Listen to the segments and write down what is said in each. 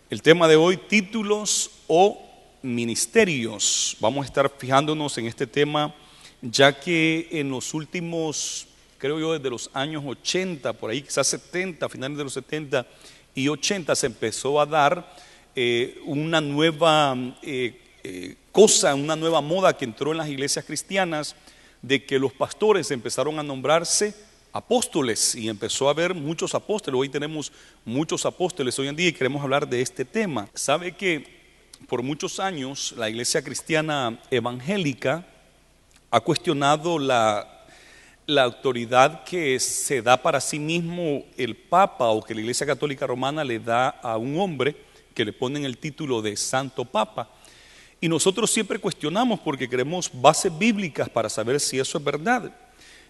El tema de hoy, títulos o ministerios. Vamos a estar fijándonos en este tema, ya que en los últimos, creo yo, desde los años 80, por ahí quizás 70, finales de los 70 y 80, se empezó a dar una nueva una nueva moda que entró en las iglesias cristianas, de que los pastores empezaron a nombrarse apóstoles y empezó a haber muchos apóstoles. Hoy tenemos muchos apóstoles hoy en día y queremos hablar de este tema. Sabe que por muchos años la iglesia cristiana evangélica ha cuestionado la autoridad que se da para sí mismo el Papa, o que la Iglesia Católica Romana le da a un hombre que le ponen el título de Santo Papa. Y nosotros siempre cuestionamos porque queremos bases bíblicas para saber si eso es verdad.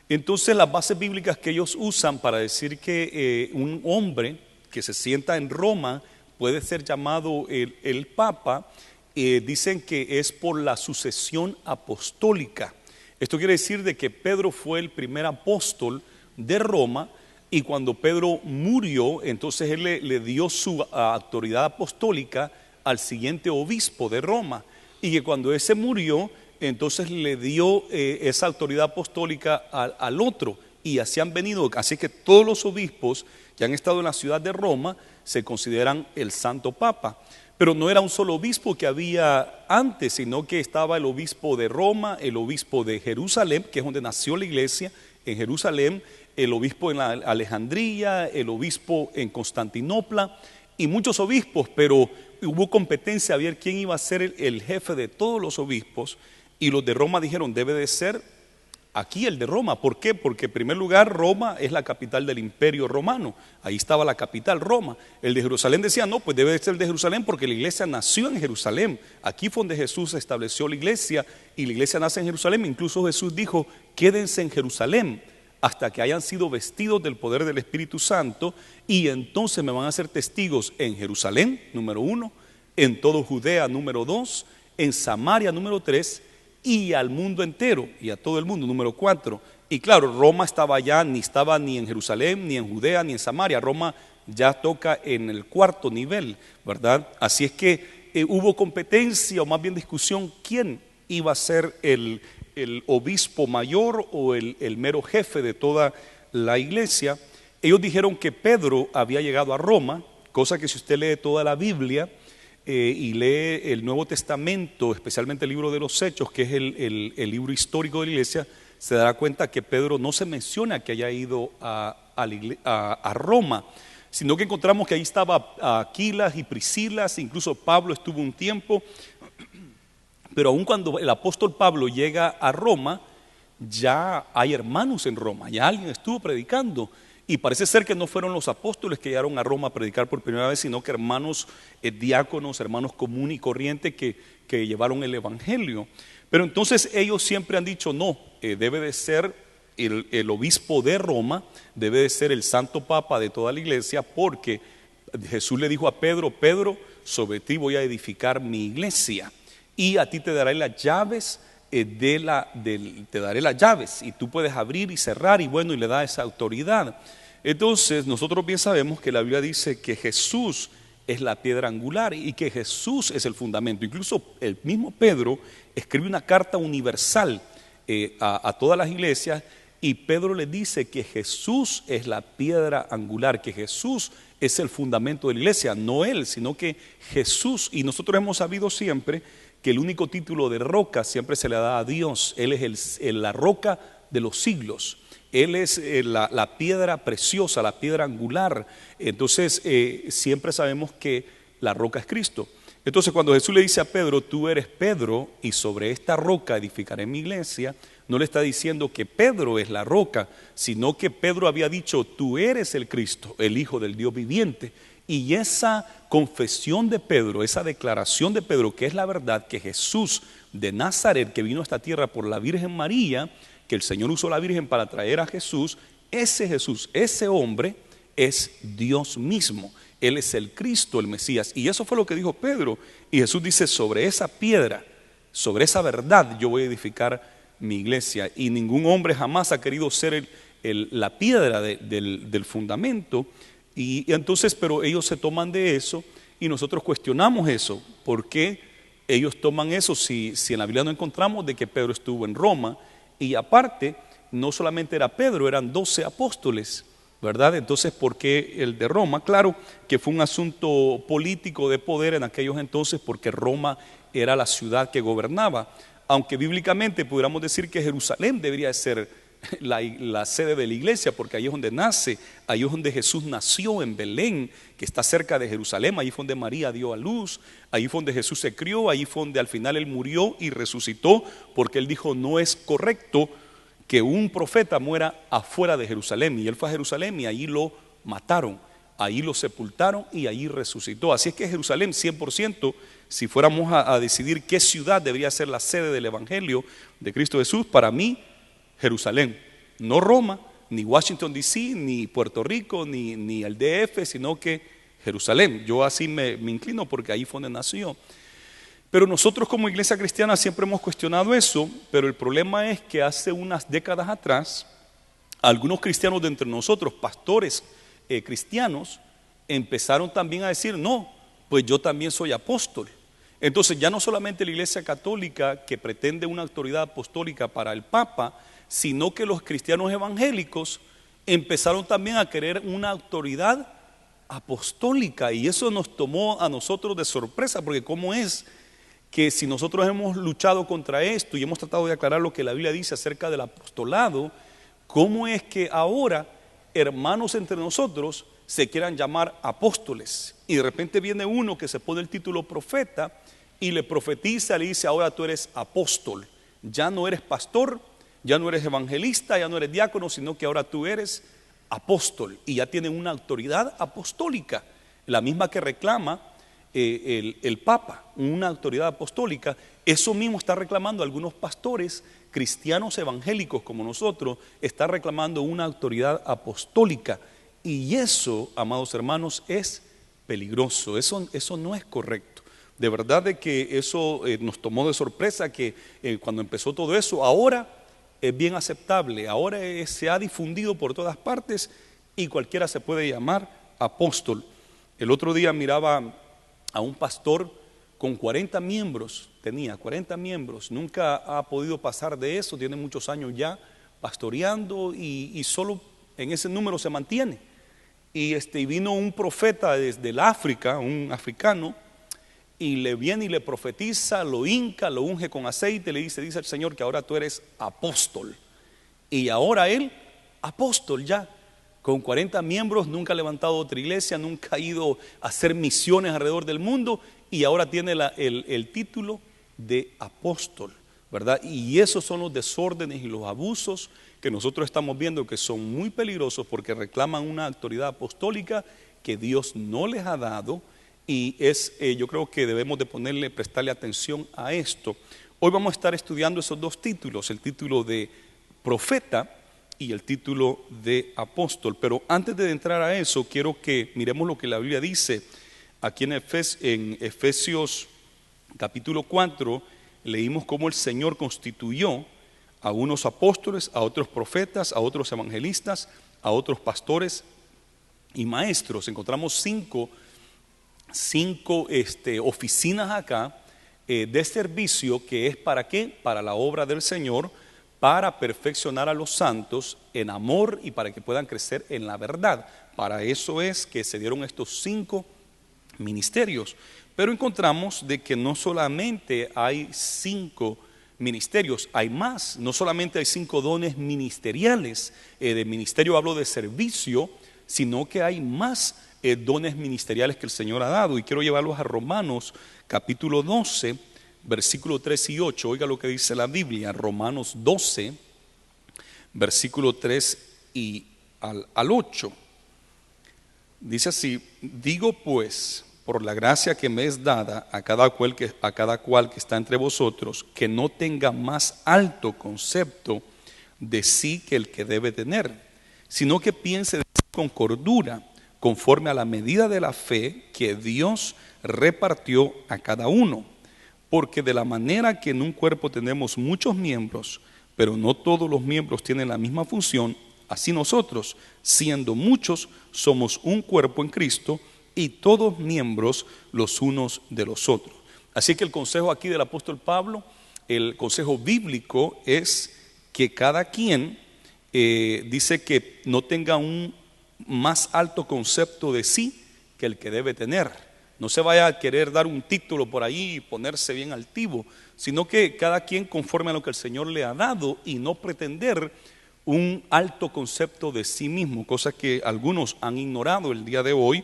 Entonces las bases bíblicas que ellos usan para decir que un hombre que se sienta en Roma puede ser llamado el Papa, dicen que es por la sucesión apostólica. Esto quiere decir de que Pedro fue el primer apóstol de Roma, y cuando Pedro murió, entonces él le dio su autoridad apostólica al siguiente obispo de Roma, y que cuando ese murió, entonces le dio esa autoridad apostólica al otro, y así han venido. Así que todos los obispos que han estado en la ciudad de Roma se consideran el Santo Papa. Pero no era un solo obispo que había antes, sino que estaba el obispo de Roma, el obispo de Jerusalén, que es donde nació la iglesia, en Jerusalén, el obispo en Alejandría, el obispo en Constantinopla y muchos obispos, pero hubo competencia a ver quién iba a ser el jefe de todos los obispos, y los de Roma dijeron: debe de ser aquí el de Roma. ¿Por qué? Porque en primer lugar Roma es la capital del imperio romano, ahí estaba la capital, Roma. El de Jerusalén decía: no, pues debe de ser el de Jerusalén porque la iglesia nació en Jerusalén, aquí fue donde Jesús estableció la iglesia, y la iglesia nace en Jerusalén. Incluso Jesús dijo: quédense en Jerusalén hasta que hayan sido vestidos del poder del Espíritu Santo, y entonces me van a ser testigos en Jerusalén, número 1, en todo Judea, número 2, en Samaria, número 3, y al mundo entero, y a todo el mundo, número 4. Y claro, Roma estaba allá, estaba ni en Jerusalén, ni en Judea, ni en Samaria. Roma ya toca en el cuarto nivel, ¿verdad? Así es que hubo competencia, o más bien discusión, quién iba a ser el obispo mayor o el mero jefe de toda la iglesia. Ellos dijeron que Pedro había llegado a Roma, cosa que si usted lee toda la Biblia y lee el Nuevo Testamento, especialmente el libro de los Hechos, que es el libro histórico de la iglesia, se dará cuenta que Pedro no se menciona que haya ido a Roma, sino que encontramos que ahí estaba Aquilas y Priscilas, incluso Pablo estuvo un tiempo. Pero aun cuando el apóstol Pablo llega a Roma, ya hay hermanos en Roma, ya alguien estuvo predicando. Y parece ser que no fueron los apóstoles que llegaron a Roma a predicar por primera vez, sino que hermanos diáconos, hermanos común y corriente que llevaron el evangelio. Pero entonces ellos siempre han dicho: no, debe de ser el obispo de Roma, debe de ser el Santo Papa de toda la iglesia, porque Jesús le dijo a Pedro: Pedro, sobre ti voy a edificar mi iglesia, y a ti te daré las llaves te daré las llaves, y tú puedes abrir y cerrar, y bueno, y le da esa autoridad. Entonces nosotros bien sabemos que la Biblia dice que Jesús es la piedra angular y que Jesús es el fundamento. Incluso el mismo Pedro escribe una carta universal a todas las iglesias, y Pedro le dice que Jesús es la piedra angular, que Jesús es el fundamento de la iglesia, no él, sino que Jesús. Y nosotros hemos sabido siempre que el único título de roca siempre se le da a Dios. Él es la roca de los siglos, Él es la piedra preciosa, la piedra angular. Entonces siempre sabemos que la roca es Cristo. Entonces cuando Jesús le dice a Pedro: tú eres Pedro, y sobre esta roca edificaré mi iglesia, no le está diciendo que Pedro es la roca, sino que Pedro había dicho: tú eres el Cristo, el Hijo del Dios viviente. Y esa confesión de Pedro, esa declaración de Pedro, que es la verdad, que Jesús de Nazaret, que vino a esta tierra por la Virgen María, que el Señor usó a la Virgen para traer a Jesús, ese hombre es Dios mismo. Él es el Cristo, el Mesías. Y eso fue lo que dijo Pedro. Y Jesús dice: sobre esa piedra, sobre esa verdad yo voy a edificar mi iglesia. Y ningún hombre jamás ha querido ser la piedra del fundamento. Y entonces, pero ellos se toman de eso y nosotros cuestionamos eso. ¿Por qué ellos toman eso si en la Biblia no encontramos de que Pedro estuvo en Roma? Y aparte, no solamente era Pedro, eran 12 apóstoles, ¿verdad? Entonces, ¿por qué el de Roma? Claro que fue un asunto político de poder en aquellos entonces, porque Roma era la ciudad que gobernaba. Aunque bíblicamente pudiéramos decir que Jerusalén debería ser la sede de la iglesia, porque ahí es donde nace, ahí es donde Jesús nació, en Belén, que está cerca de Jerusalén, ahí fue donde María dio a luz, ahí fue donde Jesús se crió, ahí fue donde al final Él murió y resucitó, porque Él dijo, no es correcto que un profeta muera afuera de Jerusalén, y Él fue a Jerusalén y ahí lo mataron, ahí lo sepultaron y ahí resucitó. Así es que Jerusalén 100%, si fuéramos a decidir qué ciudad debería ser la sede del Evangelio de Cristo Jesús, para mí Jerusalén, no Roma, ni Washington DC, ni Puerto Rico, ni el DF, sino que Jerusalén. Yo así me inclino porque ahí fue donde nació. Pero nosotros como iglesia cristiana siempre hemos cuestionado eso, pero el problema es que hace unas décadas atrás, algunos cristianos de entre nosotros, pastores cristianos, empezaron también a decir, no, pues yo también soy apóstol. Entonces ya no solamente la iglesia católica que pretende una autoridad apostólica para el Papa, sino que los cristianos evangélicos empezaron también a querer una autoridad apostólica, y eso nos tomó a nosotros de sorpresa, porque cómo es que si nosotros hemos luchado contra esto y hemos tratado de aclarar lo que la Biblia dice acerca del apostolado, cómo es que ahora hermanos entre nosotros se quieran llamar apóstoles, y de repente viene uno que se pone el título profeta y le profetiza, le dice, ahora tú eres apóstol, ya no eres pastor, ya no eres evangelista, ya no eres diácono, sino que ahora tú eres apóstol, y ya tienen una autoridad apostólica, la misma que reclama el Papa, una autoridad apostólica. Eso mismo está reclamando algunos pastores cristianos evangélicos como nosotros, está reclamando una autoridad apostólica, y eso, amados hermanos, es peligroso, eso no es correcto. De verdad de que eso nos tomó de sorpresa, que cuando empezó todo eso, ahora es bien aceptable, ahora se ha difundido por todas partes y cualquiera se puede llamar apóstol. El otro día miraba a un pastor con 40 miembros, tenía 40 miembros, nunca ha podido pasar de eso, tiene muchos años ya pastoreando y solo en ese número se mantiene. Y vino un profeta desde el África, un africano, y le viene y le profetiza, lo hinca, lo unge con aceite, le dice el Señor que ahora tú eres apóstol. Y ahora él, apóstol ya, con 40 miembros, nunca ha levantado otra iglesia, nunca ha ido a hacer misiones alrededor del mundo, y ahora tiene el título de apóstol, ¿verdad? Y esos son los desórdenes y los abusos que nosotros estamos viendo, que son muy peligrosos porque reclaman una autoridad apostólica que Dios no les ha dado. Y yo creo que debemos de prestarle atención a esto. Hoy vamos a estar estudiando esos dos títulos, el título de profeta y el título de apóstol. Pero antes de entrar a eso, quiero que miremos lo que la Biblia dice. Aquí en Efesios capítulo 4, leímos cómo el Señor constituyó a unos apóstoles, a otros profetas, a otros evangelistas, a otros pastores y maestros. Encontramos cinco oficinas acá de servicio, que es ¿para qué? Para la obra del Señor, para perfeccionar a los santos en amor y para que puedan crecer en la verdad. Para eso es que se dieron estos 5 ministerios. Pero encontramos de que no solamente hay 5 ministerios, hay más. No solamente hay 5 dones ministeriales, de ministerio hablo de servicio, sino que hay más dones ministeriales que el Señor ha dado. Y quiero llevarlos a Romanos capítulo 12, versículo 3 y 8. Oiga lo que dice la Biblia, Romanos 12, versículo 3 y al 8. Dice así: digo pues, por la gracia que me es dada a cada cual que está entre vosotros, que no tenga más alto concepto de sí que el que debe tener, sino que piense de sí con cordura, conforme a la medida de la fe que Dios repartió a cada uno. Porque de la manera que en un cuerpo tenemos muchos miembros, pero no todos los miembros tienen la misma función, así nosotros, siendo muchos, somos un cuerpo en Cristo y todos miembros los unos de los otros. Así que el consejo aquí del apóstol Pablo, el consejo bíblico es que cada quien dice que no tenga un más alto concepto de sí que el que debe tener. No se vaya a querer dar un título por ahí y ponerse bien altivo, sino que cada quien conforme a lo que el Señor le ha dado y no pretender un alto concepto de sí mismo, cosa que algunos han ignorado el día de hoy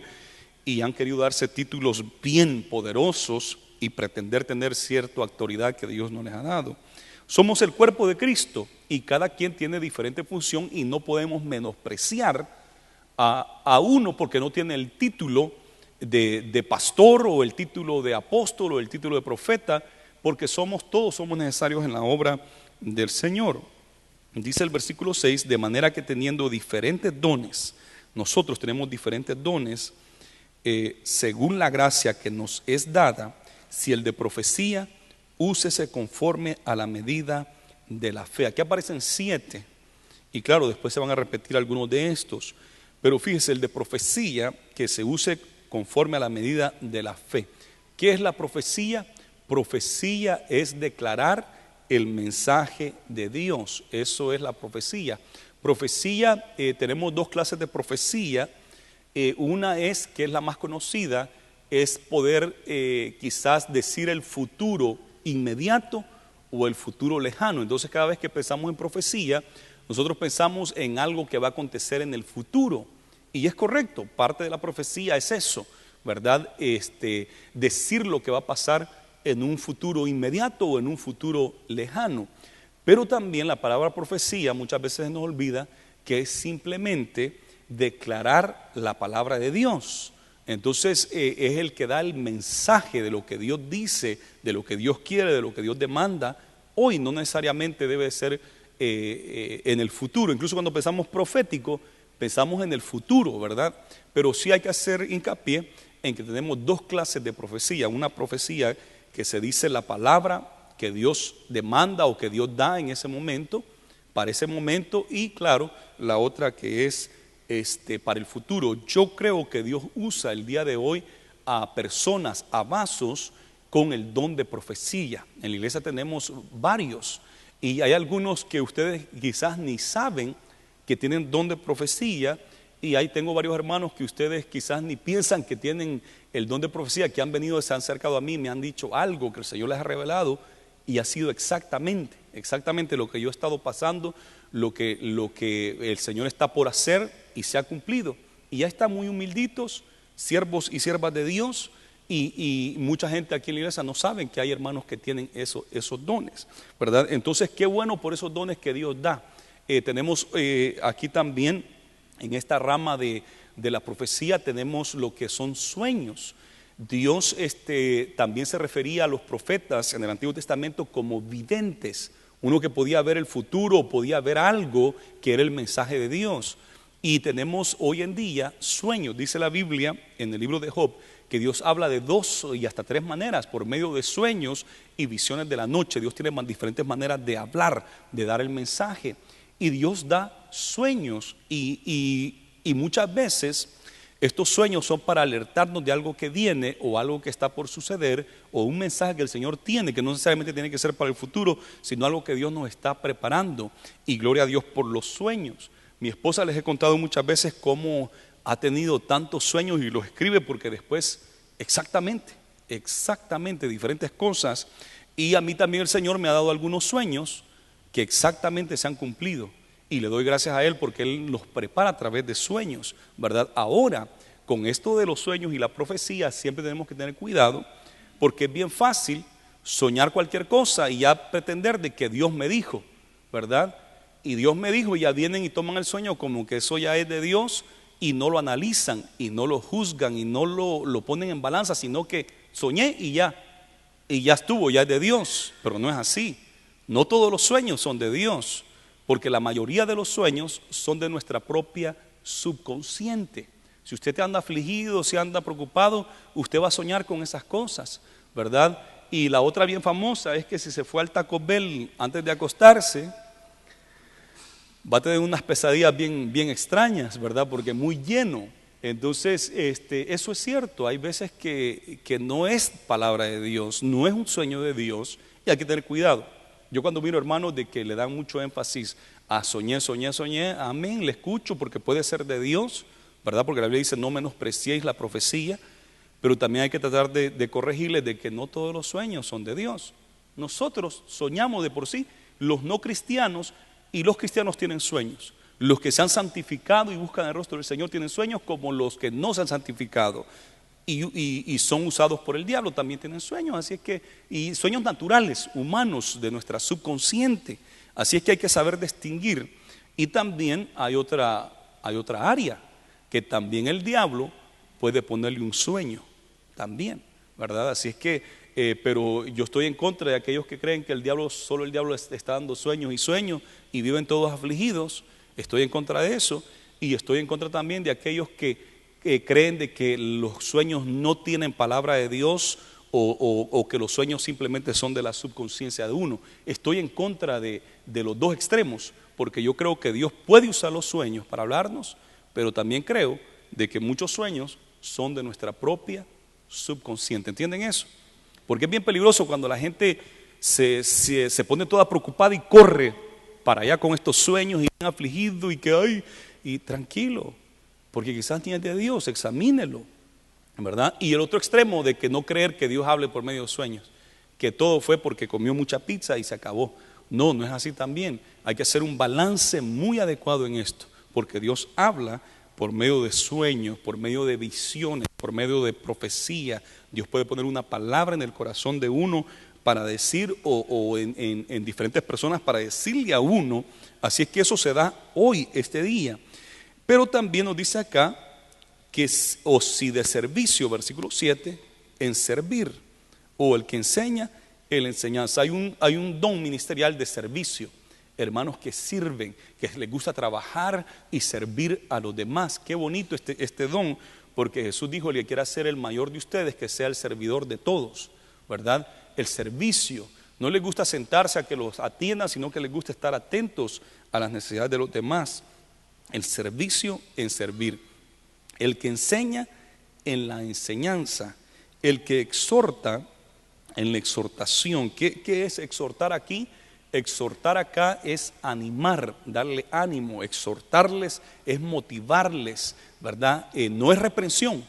y han querido darse títulos bien poderosos y pretender tener cierta autoridad que Dios no les ha dado. Somos el cuerpo de Cristo y cada quien tiene diferente función y no podemos menospreciar a uno porque no tiene el título de pastor o el título de apóstol o el título de profeta, porque todos somos necesarios en la obra del Señor. Dice el versículo 6, de manera que teniendo diferentes dones, nosotros tenemos diferentes dones, según la gracia que nos es dada, si el de profecía, úsese conforme a la medida de la fe. Aquí aparecen 7, y claro, después se van a repetir algunos de estos, pero fíjese, el de profecía, que se use conforme a la medida de la fe. ¿Qué es la profecía? Profecía es declarar el mensaje de Dios, eso es la profecía. Profecía, tenemos dos clases de profecía. Una es, que es la más conocida, es poder quizás decir el futuro inmediato o el futuro lejano. Entonces cada vez que pensamos en profecía, nosotros pensamos en algo que va a acontecer en el futuro. Y es correcto, parte de la profecía es eso, ¿verdad? Decir lo que va a pasar en un futuro inmediato o en un futuro lejano. Pero también la palabra profecía muchas veces nos olvida que es simplemente declarar la palabra de Dios. Entonces es el que da el mensaje de lo que Dios dice, de lo que Dios quiere, de lo que Dios demanda. Hoy no necesariamente debe ser en el futuro. Incluso cuando pensamos profético, pensamos en el futuro, ¿verdad? Pero sí hay que hacer hincapié en que tenemos dos clases de profecía. Una profecía que se dice la palabra que Dios demanda o que Dios da en ese momento, para ese momento, y claro, la otra que es para el futuro. Yo creo que Dios usa el día de hoy a personas, a vasos con el don de profecía. En la iglesia tenemos varios y hay algunos que ustedes quizás ni saben que tienen don de profecía, y ahí tengo varios hermanos que ustedes quizás ni piensan que tienen el don de profecía, que han venido, se han acercado a mí, me han dicho algo que el Señor les ha revelado y ha sido exactamente lo que yo he estado pasando, lo que el Señor está por hacer y se ha cumplido. Y ya están muy humilditos, siervos y siervas de Dios, y mucha gente aquí en la iglesia no saben que hay hermanos que tienen esos dones, ¿verdad? Entonces qué bueno por esos dones que Dios da. Tenemos aquí también en esta rama de la profecía tenemos lo que son sueños. Dios también se refería a los profetas en el Antiguo Testamento como videntes, uno que podía ver el futuro, podía ver algo que era el mensaje de Dios. Y tenemos hoy en día sueños, dice la Biblia en el libro de Job, que Dios habla de 2 y hasta 3 maneras, por medio de sueños y visiones de la noche. Dios tiene diferentes maneras de hablar, de dar el mensaje. Y Dios da sueños y muchas veces estos sueños son para alertarnos de algo que viene o algo que está por suceder o un mensaje que el Señor tiene, que no necesariamente tiene que ser para el futuro, sino algo que Dios nos está preparando. Y gloria a Dios por los sueños. Mi esposa, les he contado muchas veces cómo ha tenido tantos sueños y los escribe porque después exactamente diferentes cosas. Y a mí también el Señor me ha dado algunos sueños que exactamente se han cumplido y le doy gracias a Él porque Él nos prepara a través de sueños, ¿verdad? Ahora, con esto de los sueños y la profecía siempre tenemos que tener cuidado porque es bien fácil soñar cualquier cosa y ya pretender de que Dios me dijo, ¿verdad? Y Dios me dijo y ya vienen y toman el sueño como que eso ya es de Dios y no lo analizan y no lo juzgan y no lo ponen en balanza, sino que soñé y ya estuvo, ya es de Dios, pero no es así. No todos los sueños son de Dios, porque la mayoría de los sueños son de nuestra propia subconsciente. Si usted anda afligido, si anda preocupado, usted va a soñar con esas cosas, ¿verdad? Y la otra bien famosa es que si se fue al Taco Bell antes de acostarse, va a tener unas pesadillas bien extrañas, ¿verdad? Porque es muy lleno. Entonces, eso es cierto. Hay veces que no es palabra de Dios, no es un sueño de Dios y hay que tener cuidado. Yo cuando miro hermanos de que le dan mucho énfasis a soñé, amén, le escucho porque puede ser de Dios, ¿verdad? Porque la Biblia dice no menospreciéis la profecía, pero también hay que tratar de corregirles de que no todos los sueños son de Dios. Nosotros soñamos de por sí, los no cristianos, y los cristianos tienen sueños. Los que se han santificado y buscan el rostro del Señor tienen sueños, como los que no se han santificado y son usados por el diablo también tienen sueños. Así es que, y sueños naturales, humanos, de nuestra subconsciente. Así es que hay que saber distinguir. Y también hay otra área que también el diablo puede ponerle un sueño también, ¿verdad? Así es que, pero yo estoy en contra de aquellos que creen que solo el diablo está dando sueños y viven todos afligidos. Estoy en contra de eso, y estoy en contra también de aquellos que creen de que los sueños no tienen palabra de Dios o que los sueños simplemente son de la subconsciencia de uno. Estoy en contra de los dos extremos, porque yo creo que Dios puede usar los sueños para hablarnos, pero también creo de que muchos sueños son de nuestra propia subconsciente. ¿Entienden eso? Porque es bien peligroso cuando la gente se pone toda preocupada y corre para allá con estos sueños y bien afligido y que hay, y tranquilo, porque quizás ni es de Dios, examínelo, ¿verdad? Y el otro extremo de que no creer que Dios hable por medio de sueños, que todo fue porque comió mucha pizza y se acabó. No, no es así también. Hay que hacer un balance muy adecuado en esto, porque Dios habla por medio de sueños, por medio de visiones, por medio de profecía. Dios puede poner una palabra en el corazón de uno para decir, o en diferentes personas para decirle a uno. Así es que eso se da hoy, este día. Pero también nos dice acá que o si de servicio, versículo 7, en servir, o el que enseña, en la enseñanza. Hay un don ministerial de servicio, hermanos que sirven, que les gusta trabajar y servir a los demás. Qué bonito este don, porque Jesús dijo: el que quiera ser el mayor de ustedes, que sea el servidor de todos, ¿verdad? El servicio, no les gusta sentarse a que los atiendan, sino que les gusta estar atentos a las necesidades de los demás. El servicio en servir, el que enseña en la enseñanza, el que exhorta en la exhortación. ¿Qué es exhortar aquí? Exhortar acá es animar, darle ánimo. Exhortarles es motivarles, ¿verdad? No es reprensión,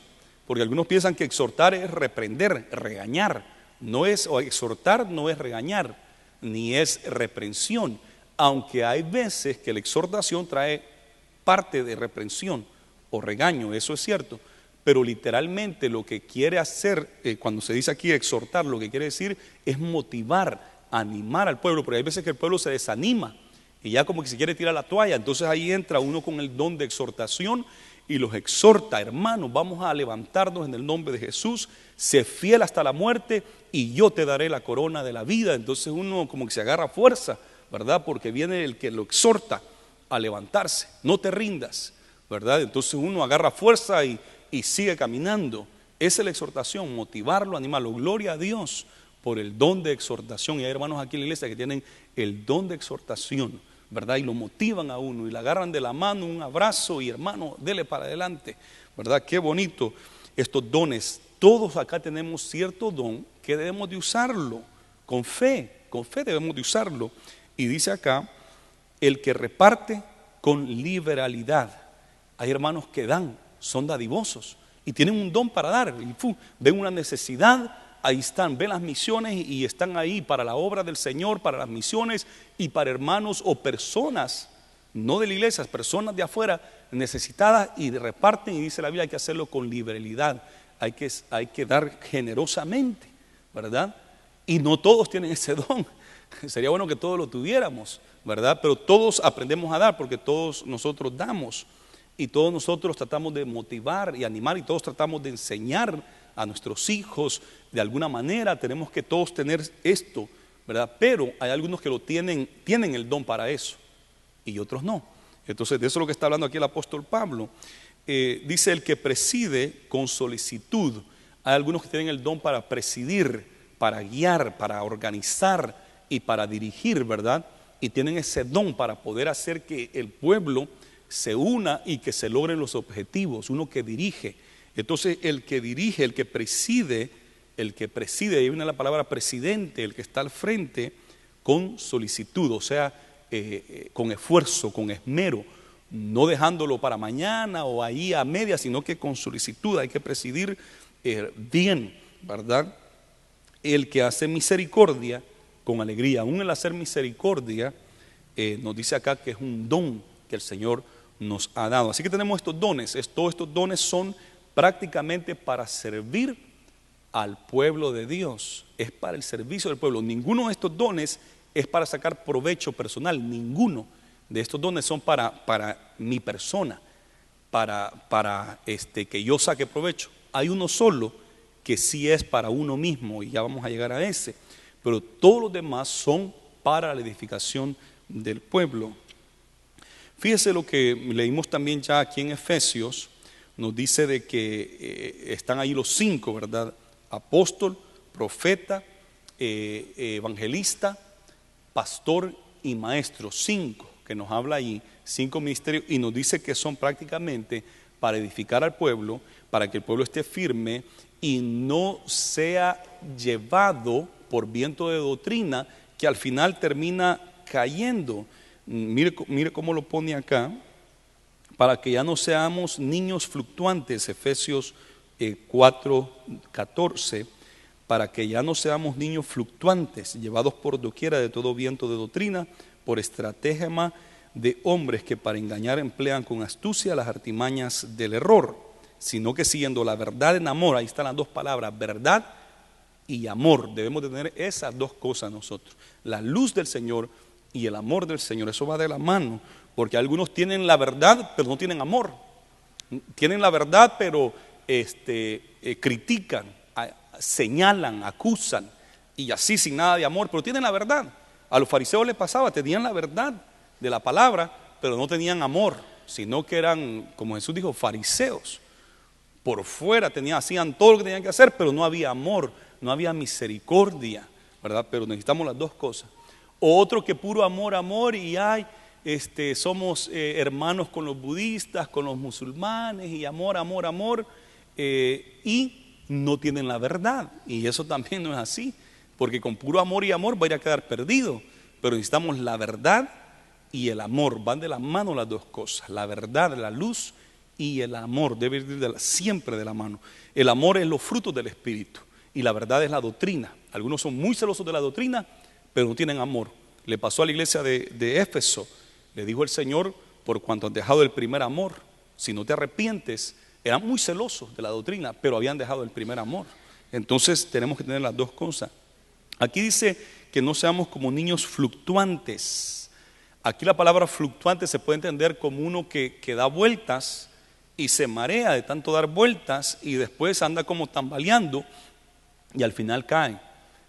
porque algunos piensan que exhortar es reprender, regañar. No es, o exhortar no es regañar, ni es reprensión, aunque hay veces que la exhortación trae parte de reprensión o regaño, eso es cierto, pero literalmente lo que quiere hacer, cuando se dice aquí exhortar, lo que quiere decir es motivar, animar al pueblo, porque hay veces que el pueblo se desanima y ya como que se quiere tirar la toalla. Entonces ahí entra uno con el don de exhortación y los exhorta: hermanos, vamos a levantarnos en el nombre de Jesús, sé fiel hasta la muerte y yo te daré la corona de la vida. Entonces uno como que se agarra fuerza, ¿verdad? Porque viene el que lo exhorta a levantarse, no te rindas, ¿verdad? Entonces uno agarra fuerza y sigue caminando. Esa es la exhortación, motivarlo, animarlo. Gloria a Dios por el don de exhortación. Y hay hermanos aquí en la iglesia que tienen el don de exhortación, ¿verdad? Y lo motivan a uno y le agarran de la mano, un abrazo, y hermano, dele para adelante, ¿verdad? Qué bonito estos dones. Todos acá tenemos cierto don que debemos de usarlo con fe debemos de usarlo. Y dice acá: el que reparte con liberalidad. Hay hermanos que dan, son dadivosos y tienen un don para dar. Y ven una necesidad, ahí están, ven las misiones y están ahí para la obra del Señor, para las misiones y para hermanos o personas, no de la iglesia, personas de afuera necesitadas, y reparten. Y dice la Biblia: hay que hacerlo con liberalidad, hay que dar generosamente, ¿verdad? Y no todos tienen ese don. Sería bueno que todos lo tuviéramos, ¿verdad? Pero todos aprendemos a dar, porque todos nosotros damos y todos nosotros tratamos de motivar y animar, y todos tratamos de enseñar a nuestros hijos de alguna manera. Tenemos que todos tener esto, ¿verdad? Pero hay algunos que lo tienen el don para eso y otros no. Entonces de eso es lo que está hablando aquí el apóstol Pablo. Dice: el que preside con solicitud. Hay algunos que tienen el don para presidir, para guiar, para organizar y para dirigir, ¿verdad? Y tienen ese don para poder hacer que el pueblo se una y que se logren los objetivos, uno que dirige. Entonces el que dirige, el que preside, ahí viene la palabra presidente, el que está al frente, con solicitud, o sea, con esfuerzo, con esmero, no dejándolo para mañana o ahí a media, sino que con solicitud hay que presidir bien, ¿verdad? El que hace misericordia con alegría, aún el hacer misericordia, nos dice acá que es un don que el Señor nos ha dado. Así que tenemos estos dones, todos estos dones son prácticamente para servir al pueblo de Dios, es para el servicio del pueblo. Ninguno de estos dones es para sacar provecho personal, ninguno de estos dones son para mi persona, para que yo saque provecho. Hay uno solo que sí es para uno mismo y ya vamos a llegar a ese, pero todos los demás son para la edificación del pueblo. Fíjese lo que leímos también ya aquí en Efesios, nos dice de que están ahí los 5, ¿verdad? Apóstol, profeta, evangelista, pastor y maestro, 5 que nos habla ahí, 5 ministerios, y nos dice que son prácticamente para edificar al pueblo, para que el pueblo esté firme y no sea llevado por viento de doctrina que al final termina cayendo. Mire cómo lo pone acá, para que ya no seamos niños fluctuantes, Efesios 4:14, para que ya no seamos niños fluctuantes, llevados por doquiera de todo viento de doctrina, por estratagema de hombres que para engañar emplean con astucia las artimañas del error, sino que siguiendo la verdad en amor, ahí están las dos palabras, verdad y amor, debemos de tener esas dos cosas nosotros, la luz del Señor y el amor del Señor, eso va de la mano, porque algunos tienen la verdad pero no tienen amor, tienen la verdad pero critican, señalan, acusan y así sin nada de amor, pero tienen la verdad. A los fariseos les pasaba, tenían la verdad de la palabra pero no tenían amor, sino que eran, como Jesús dijo, fariseos. Por fuera hacían todo lo que tenían que hacer, pero no había amor, no había misericordia, ¿verdad? Pero necesitamos las dos cosas. O otro que puro amor, amor, y somos hermanos con los budistas, con los musulmanes, y amor, amor, amor, y no tienen la verdad. Y eso también no es así, porque con puro amor y amor va a ir a quedar perdido. Pero necesitamos la verdad y el amor, van de la mano las dos cosas, la verdad, la luz y el amor debe ir siempre de la mano. El amor es los frutos del Espíritu y la verdad es la doctrina. Algunos son muy celosos de la doctrina, pero no tienen amor. Le pasó a la iglesia de Éfeso, le dijo el Señor, por cuanto han dejado el primer amor, si no te arrepientes, eran muy celosos de la doctrina, pero habían dejado el primer amor. Entonces tenemos que tener las dos cosas. Aquí dice que no seamos como niños fluctuantes. Aquí la palabra fluctuante se puede entender como uno que da vueltas y se marea de tanto dar vueltas y después anda como tambaleando y al final cae.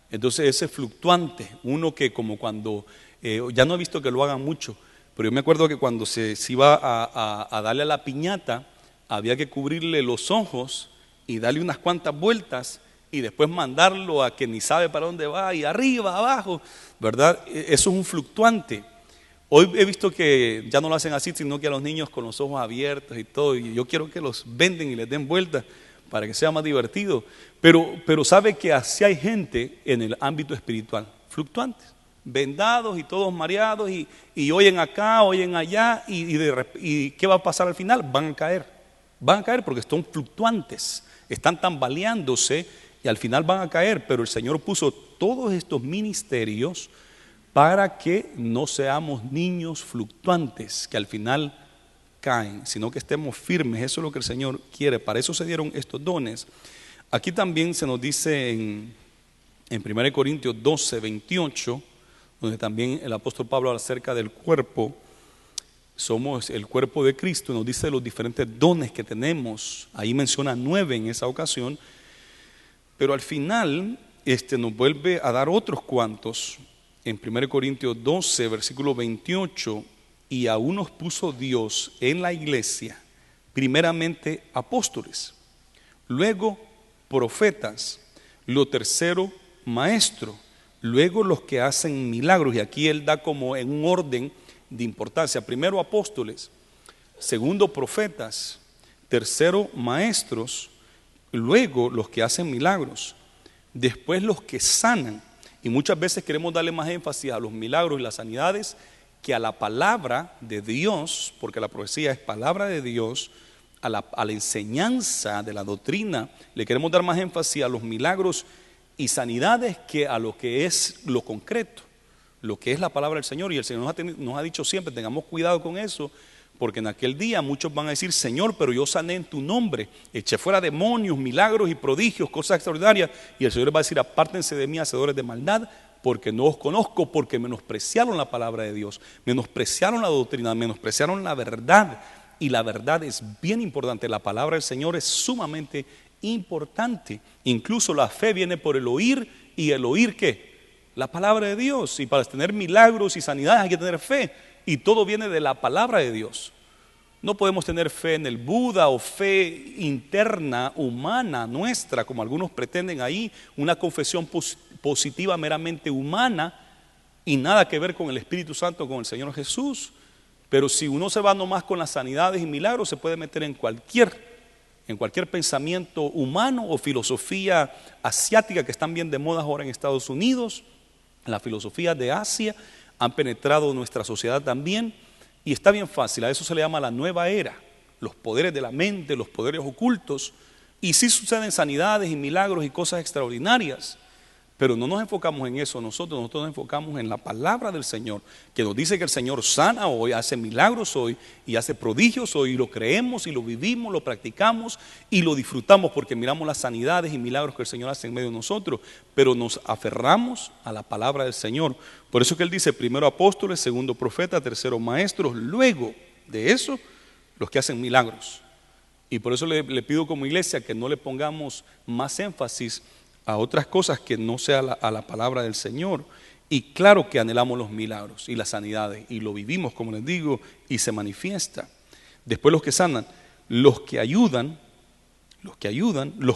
Entonces ese fluctuante, uno que como cuando, ya no he visto que lo hagan mucho, pero yo me acuerdo que cuando se iba a darle a la piñata, había que cubrirle los ojos y darle unas cuantas vueltas y después mandarlo a que ni sabe para dónde va y arriba, abajo, ¿verdad? Eso es un fluctuante. Hoy he visto que ya no lo hacen así, sino que a los niños con los ojos abiertos y todo, y yo quiero que los venden y les den vueltas para que sea más divertido, pero sabe que así hay gente en el ámbito espiritual, fluctuantes, vendados y todos mareados y oyen acá, oyen allá y ¿qué va a pasar al final? Van a caer porque son fluctuantes, están tambaleándose y al final van a caer, pero el Señor puso todos estos ministerios para que no seamos niños fluctuantes que al final caen, sino que estemos firmes. Eso es lo que el Señor quiere, para eso se dieron estos dones. Aquí también se nos dice en 1 Corintios 12:28, donde también el apóstol Pablo habla acerca del cuerpo, somos el cuerpo de Cristo, nos dice los diferentes dones que tenemos, ahí menciona 9 en esa ocasión, pero al final nos vuelve a dar otros cuantos. En 1 Corintios 12, versículo 28, y a unos puso Dios en la iglesia, primeramente apóstoles, luego profetas, lo tercero maestro, luego los que hacen milagros, y aquí él da como en un orden de importancia, primero apóstoles, segundo profetas, tercero maestros, luego los que hacen milagros, después los que sanan. Y muchas veces queremos darle más énfasis a los milagros y las sanidades que a la palabra de Dios, porque la profecía es palabra de Dios, a la enseñanza de la doctrina. Le queremos dar más énfasis a los milagros y sanidades que a lo que es lo concreto, lo que es la palabra del Señor. Y el Señor nos ha dicho siempre, tengamos cuidado con eso, porque en aquel día muchos van a decir: Señor, pero yo sané en tu nombre, eché fuera demonios, milagros y prodigios, cosas extraordinarias. Y el Señor va a decir: apártense de mí, hacedores de maldad, porque no os conozco, porque menospreciaron la palabra de Dios, menospreciaron la doctrina, menospreciaron la verdad. Y la verdad es bien importante, la palabra del Señor es sumamente importante. Incluso la fe viene por el oír, y el oír ¿qué? La palabra de Dios. Y para tener milagros y sanidades hay que tener fe, y todo viene de la palabra de Dios. No podemos tener fe en el Buda o fe interna, humana, nuestra, como algunos pretenden ahí, una confesión positiva meramente humana y nada que ver con el Espíritu Santo, con el Señor Jesús. Pero si uno se va nomás con las sanidades y milagros, se puede meter en cualquier pensamiento humano o filosofía asiática que están bien de moda ahora en Estados Unidos. La filosofía de Asia han penetrado nuestra sociedad también, y está bien fácil. A eso se le llama la nueva era, los poderes de la mente, los poderes ocultos. Y sí suceden sanidades y milagros y cosas extraordinarias, pero no nos enfocamos en eso. Nosotros nos enfocamos en la palabra del Señor, que nos dice que el Señor sana hoy, hace milagros hoy y hace prodigios hoy, y lo creemos y lo vivimos, lo practicamos y lo disfrutamos, porque miramos las sanidades y milagros que el Señor hace en medio de nosotros, pero nos aferramos a la palabra del Señor. Por eso que Él dice: primero apóstoles, segundo profetas, tercero maestros, luego de eso los que hacen milagros. Y por eso le pido como iglesia que no le pongamos más énfasis a otras cosas que no sea a la palabra del Señor. Y claro que anhelamos los milagros y las sanidades, y lo vivimos, como les digo, y se manifiesta. Después los que sanan, los que ayudan, los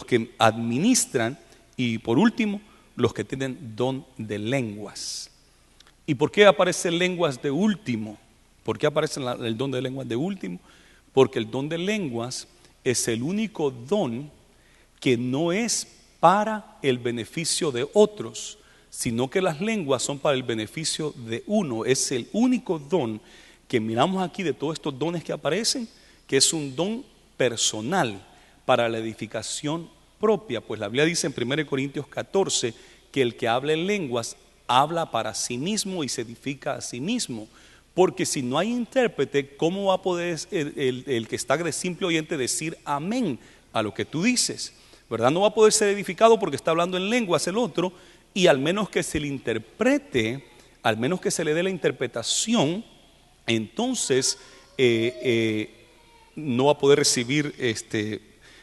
que administran, y por último, los que tienen don de lenguas. ¿Y por qué aparecen lenguas de último? ¿Por qué aparece el don de lenguas de último? Porque el don de lenguas es el único don que no es para el beneficio de otros, sino que las lenguas son para el beneficio de uno. Es el único don que miramos aquí de todos estos dones que aparecen, que es un don personal para la edificación propia. Pues la Biblia dice en 1 Corintios 14 que el que habla en lenguas habla para sí mismo y se edifica a sí mismo. Porque si no hay intérprete, ¿cómo va a poder el que está de simple oyente decir amén a lo que tú dices? ¿Verdad? No va a poder ser edificado porque está hablando en lenguas el otro, y al menos que se le interprete, al menos que se le dé la interpretación, entonces no va a poder recibir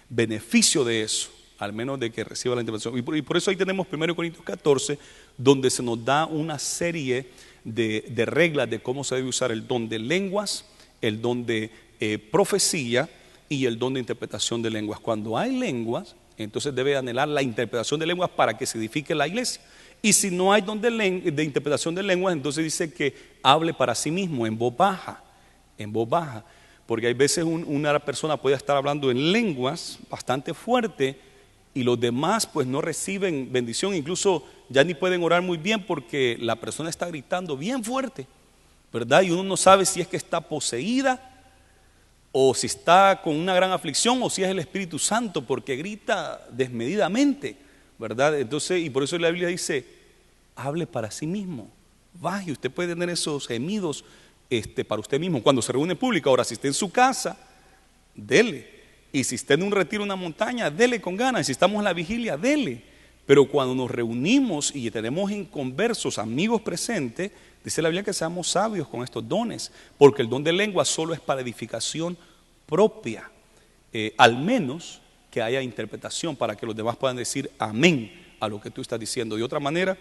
beneficio de eso, al menos de que reciba la interpretación. Y por eso ahí tenemos 1 Corintios 14, donde se nos da una serie de reglas de cómo se debe usar el don de lenguas, el don de profecía y el don de interpretación de lenguas. Cuando hay lenguas, entonces debe anhelar la interpretación de lenguas para que se edifique la iglesia. Y si no hay don de interpretación de lenguas, entonces dice que hable para sí mismo en voz baja, porque hay veces una persona puede estar hablando en lenguas bastante fuerte, y los demás pues no reciben bendición, incluso ya ni pueden orar muy bien porque la persona está gritando bien fuerte, ¿verdad? Y uno no sabe si es que está poseída, o si está con una gran aflicción, o si es el Espíritu Santo, porque grita desmedidamente, ¿verdad? Entonces, y por eso la Biblia dice: hable para sí mismo, baje. Usted puede tener esos gemidos para usted mismo cuando se reúne en público. Ahora, si está en su casa, dele. Y si está en un retiro en una montaña, dele con ganas. Y si estamos en la vigilia, dele. Pero cuando nos reunimos y tenemos inconversos, amigos presentes, dice la Biblia que seamos sabios con estos dones, porque el don de lengua solo es para edificación propia, al menos que haya interpretación para que los demás puedan decir amén a lo que tú estás diciendo. De otra manera,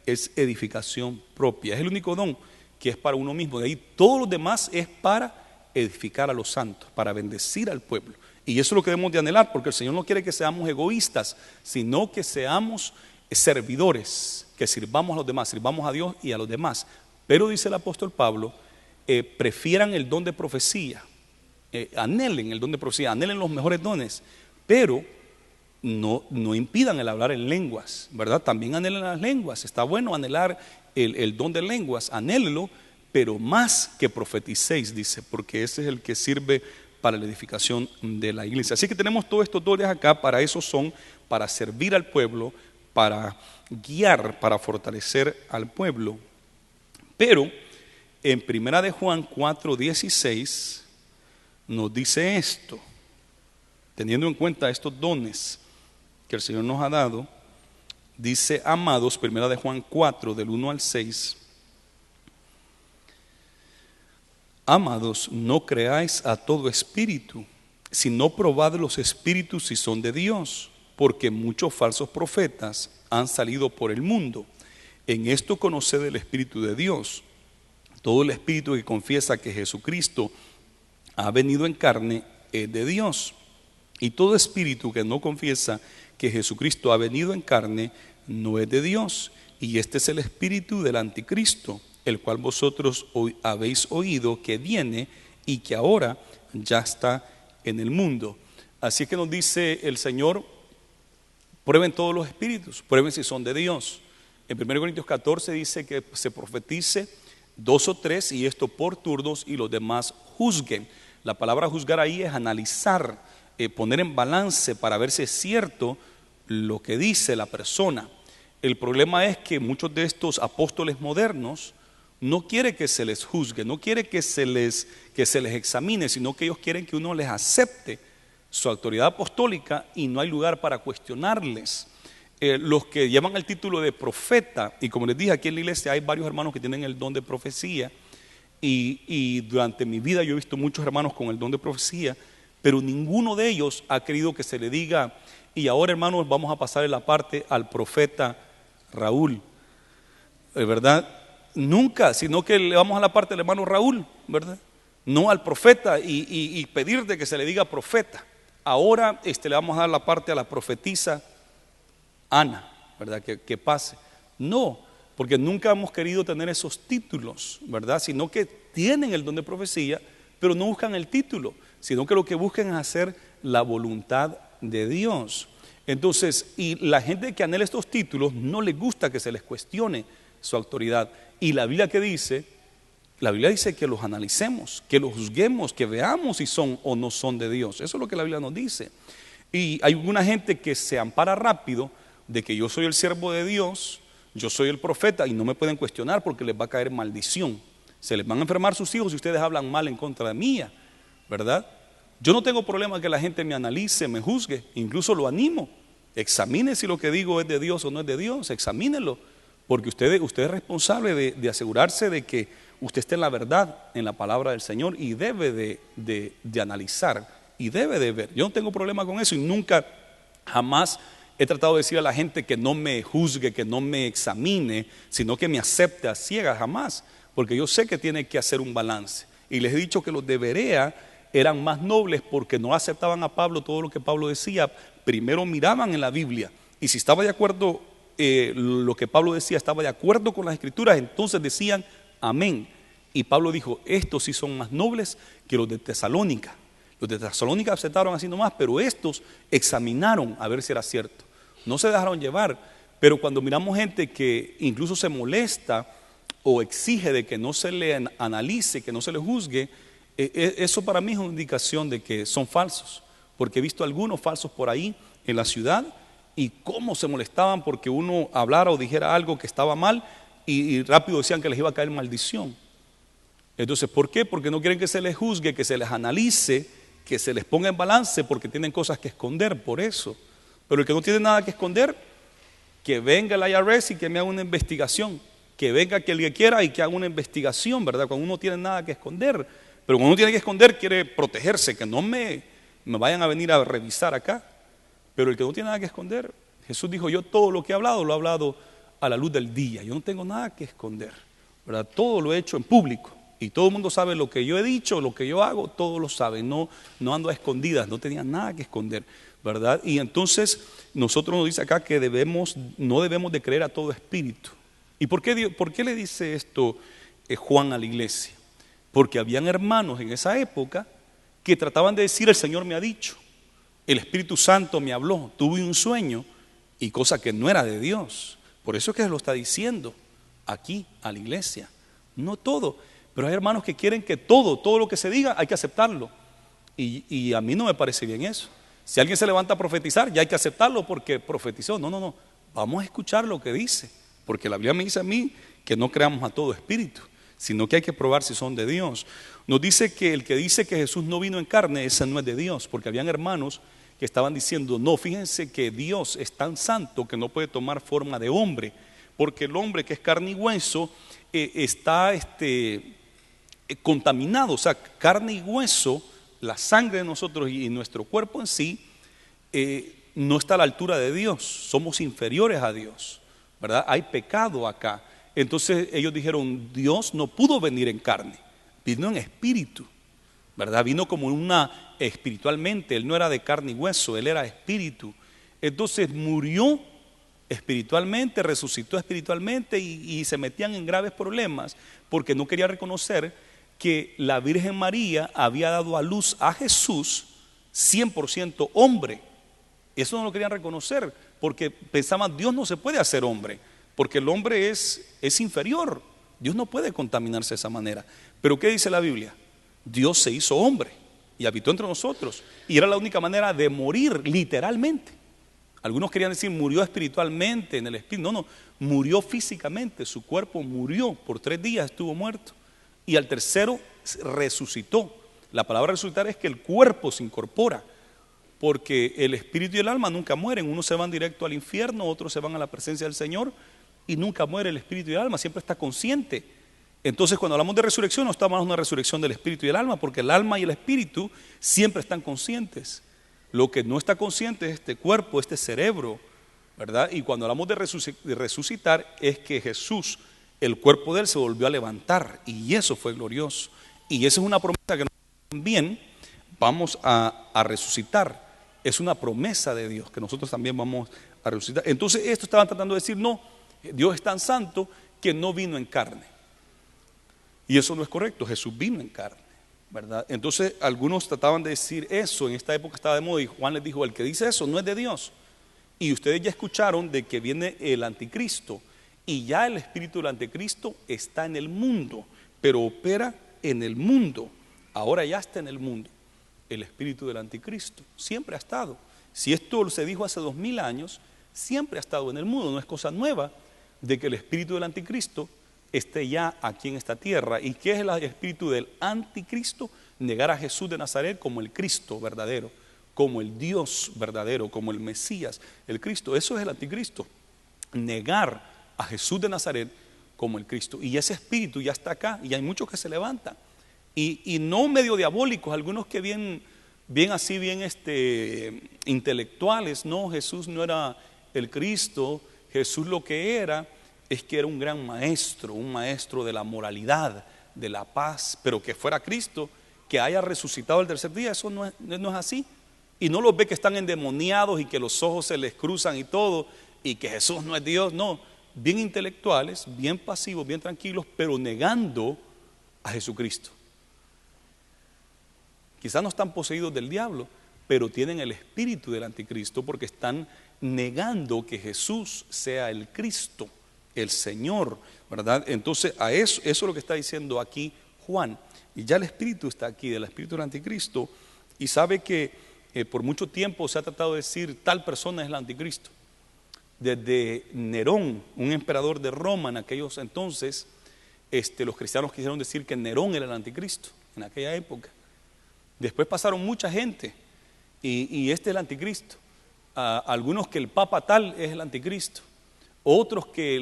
es edificación propia. Es el único don que es para uno mismo. De ahí todos los demás es para edificar a los santos, para bendecir al pueblo. Y eso es lo que debemos de anhelar, porque el Señor no quiere que seamos egoístas, sino que seamos servidores, que sirvamos a los demás, sirvamos a Dios y a los demás. Pero dice el apóstol Pablo, prefieran el don de profecía anhelen el don de profecía, anhelen los mejores dones, pero no impidan el hablar en lenguas, ¿verdad? También anhelen las lenguas. Está bueno anhelar el don de lenguas, anhélelo, pero más que profeticéis, dice, porque ese es el que sirve para la edificación de la iglesia. Así que tenemos todos estos dones acá, para eso son, para servir al pueblo, para guiar, para fortalecer al pueblo. Pero en 1 de Juan 4:16 nos dice esto, teniendo en cuenta estos dones que el Señor nos ha dado, dice: amados, 1 de Juan 4, del 1 al 6, amados, no creáis a todo espíritu, sino probad los espíritus si son de Dios, porque muchos falsos profetas han salido por el mundo. En esto conoced el Espíritu de Dios. Todo el espíritu que confiesa que Jesucristo ha venido en carne es de Dios. Y todo espíritu que no confiesa que Jesucristo ha venido en carne no es de Dios. Y este es el espíritu del anticristo, el cual vosotros habéis oído que viene y que ahora ya está en el mundo. Así que nos dice el Señor: prueben todos los espíritus, prueben si son de Dios. En 1 Corintios 14 dice que se profetice 2 o 3, y esto por turnos, y los demás juzguen. La palabra juzgar ahí es analizar, poner en balance para ver si es cierto lo que dice la persona. El problema es que muchos de estos apóstoles modernos no quieren que se les juzgue, no quieren que se les examine, sino que ellos quieren que uno les acepte su autoridad apostólica y no hay lugar para cuestionarles. Los que llevan el título de profeta, y como les dije, aquí en la iglesia hay varios hermanos que tienen el don de profecía, y durante mi vida yo he visto muchos hermanos con el don de profecía, pero ninguno de ellos ha querido que se le diga: y ahora, hermanos, vamos a pasarle la parte al profeta Raúl, ¿verdad? Nunca, sino que le vamos a la parte del hermano Raúl, ¿verdad? No al profeta y pedir de que se le diga profeta. Ahora le vamos a dar la parte a la profetisa Ana, ¿verdad? Que pase. No, porque nunca hemos querido tener esos títulos, ¿verdad? Sino que tienen el don de profecía, pero no buscan el título, sino que lo que buscan es hacer la voluntad de Dios. Entonces, y la gente que anhela estos títulos no les gusta que se les cuestione su autoridad. Y la Biblia ¿qué dice? La Biblia dice que los analicemos, que los juzguemos, que veamos si son o no son de Dios. Eso es lo que la Biblia nos dice. Y hay una gente que se ampara rápido de que yo soy el siervo de Dios, yo soy el profeta, y no me pueden cuestionar porque les va a caer maldición. Se les van a enfermar sus hijos si ustedes hablan mal en contra de mía, ¿verdad? Yo no tengo problema que la gente me analice, me juzgue, incluso lo animo. Examine si lo que digo es de Dios o no es de Dios, examínelo, porque usted es responsable de asegurarse de que usted esté en la verdad, en la palabra del Señor, y debe de analizar y debe de ver. Yo no tengo problema con eso, y nunca, jamás he tratado de decir a la gente que no me juzgue, que no me examine, sino que me acepte a ciegas, jamás, porque yo sé que tiene que hacer un balance. Y les he dicho que los de Berea eran más nobles porque no aceptaban a Pablo todo lo que Pablo decía. Primero miraban en la Biblia, y si estaba de acuerdo lo que Pablo decía, estaba de acuerdo con las escrituras, entonces decían amén. Y Pablo dijo: estos sí son más nobles que los de Tesalónica. Los de Tesalónica aceptaron así nomás, pero estos examinaron a ver si era cierto. No se dejaron llevar. Pero cuando miramos gente que incluso se molesta o exige de que no se le analice, que no se le juzgue, eso para mí es una indicación de que son falsos, porque he visto algunos falsos por ahí en la ciudad, y cómo se molestaban porque uno hablara o dijera algo que estaba mal, y rápido decían que les iba a caer maldición. Entonces, ¿por qué? Porque no quieren que se les juzgue, que se les analice, que se les ponga en balance, porque tienen cosas que esconder, por eso. Pero el que no tiene nada que esconder, que venga el IRS y que me haga una investigación, que venga que el que quiera y que haga una investigación, ¿verdad? Cuando uno no tiene nada que esconder. Pero cuando uno tiene que esconder, quiere protegerse, que no me vayan a venir a revisar acá. Pero el que no tiene nada que esconder, Jesús dijo: yo todo lo que he hablado, lo he hablado a la luz del día. Yo no tengo nada que esconder, ¿verdad? Todo lo he hecho en público, y todo el mundo sabe lo que yo he dicho, lo que yo hago, todos lo saben. No ando a escondidas, no tenía nada que esconder, ¿verdad? Y entonces nosotros nos dice acá que no debemos de creer a todo espíritu. ¿Y por qué le dice esto Juan a la iglesia? Porque habían hermanos en esa época que trataban de decir: el Señor me ha dicho, el Espíritu Santo me habló, tuve un sueño, y cosa que no era de Dios. Por eso es que se lo está diciendo aquí a la iglesia. No todo, pero hay hermanos que quieren que todo lo que se diga hay que aceptarlo, y a mí no me parece bien eso. Si alguien se levanta a profetizar, ya hay que aceptarlo porque profetizó. No, vamos a escuchar lo que dice, porque la Biblia me dice a mí que no creamos a todo espíritu, sino que hay que probar si son de Dios. Nos dice que el que dice que Jesús no vino en carne, ese no es de Dios, porque habían hermanos que estaban diciendo: no, fíjense que Dios es tan santo que no puede tomar forma de hombre, porque el hombre, que es carne y hueso, está contaminado. O sea, carne y hueso, la sangre de nosotros y nuestro cuerpo en sí, no está a la altura de Dios, somos inferiores a Dios, ¿verdad? Hay pecado acá. Entonces ellos dijeron: Dios no pudo venir en carne, vino en espíritu, ¿verdad? Vino como espiritualmente, Él no era de carne y hueso, Él era espíritu. Entonces murió espiritualmente, resucitó espiritualmente, y se metían en graves problemas porque no quería reconocer que la Virgen María había dado a luz a Jesús 100% hombre. Eso no lo querían reconocer porque pensaban: Dios no se puede hacer hombre, porque el hombre es inferior, Dios no puede contaminarse de esa manera. Pero ¿qué dice la Biblia? Dios se hizo hombre y habitó entre nosotros, y era la única manera de morir literalmente. Algunos querían decir murió espiritualmente en el espíritu. No, murió físicamente, su cuerpo murió, por 3 días estuvo muerto, y al tercero resucitó. La palabra resucitar es que el cuerpo se incorpora, porque el espíritu y el alma nunca mueren. Unos se van directo al infierno, otros se van a la presencia del Señor, y nunca muere el espíritu y el alma, siempre está consciente. Entonces, cuando hablamos de resurrección, no estamos hablando de una resurrección del espíritu y el alma, porque el alma y el espíritu siempre están conscientes. Lo que no está consciente es este cuerpo, este cerebro, ¿verdad? Y cuando hablamos de resucitar, es que Jesús, el cuerpo de Él, se volvió a levantar, y eso fue glorioso. Y esa es una promesa que nosotros también vamos a resucitar. Es una promesa de Dios que nosotros también vamos a resucitar. Entonces, esto estaban tratando de decir: no, Dios es tan santo que no vino en carne. Y eso no es correcto, Jesús vino en carne, ¿verdad? Entonces algunos trataban de decir eso, en esta época estaba de moda, y Juan les dijo: el que dice eso no es de Dios. Y ustedes ya escucharon de que viene el anticristo, y ya el espíritu del anticristo está en el mundo, pero opera en el mundo. Ahora ya está en el mundo el espíritu del anticristo, siempre ha estado. Si esto se dijo hace 2000 años, siempre ha estado en el mundo, no es cosa nueva de que el espíritu del anticristo esté ya aquí en esta tierra. ¿Y qué es el espíritu del anticristo? Negar a Jesús de Nazaret como el Cristo verdadero, como el Dios verdadero, como el Mesías, el Cristo. Eso es el anticristo, negar a Jesús de Nazaret como el Cristo. Y ese espíritu ya está acá, y hay muchos que se levantan, y no medio diabólicos, algunos que bien intelectuales. No, Jesús no era el Cristo. Jesús lo que era es que era un gran maestro, un maestro de la moralidad, de la paz. Pero que fuera Cristo, que haya resucitado el tercer día, eso no es así. Y no los ve que están endemoniados y que los ojos se les cruzan y todo, y que Jesús no es Dios. No, bien intelectuales, bien pasivos, bien tranquilos, pero negando a Jesucristo. Quizás no están poseídos del diablo, pero tienen el espíritu del anticristo, porque están negando que Jesús sea el Cristo, el Señor, ¿verdad? Entonces eso es lo que está diciendo aquí Juan. Y ya el espíritu está aquí, del espíritu del anticristo, y sabe que por mucho tiempo se ha tratado de decir tal persona es el anticristo. Desde Nerón, un emperador de Roma en aquellos entonces, los cristianos quisieron decir que Nerón era el anticristo en aquella época. Después pasaron mucha gente, y este es el anticristo. Algunos que el papa tal es el anticristo, otros que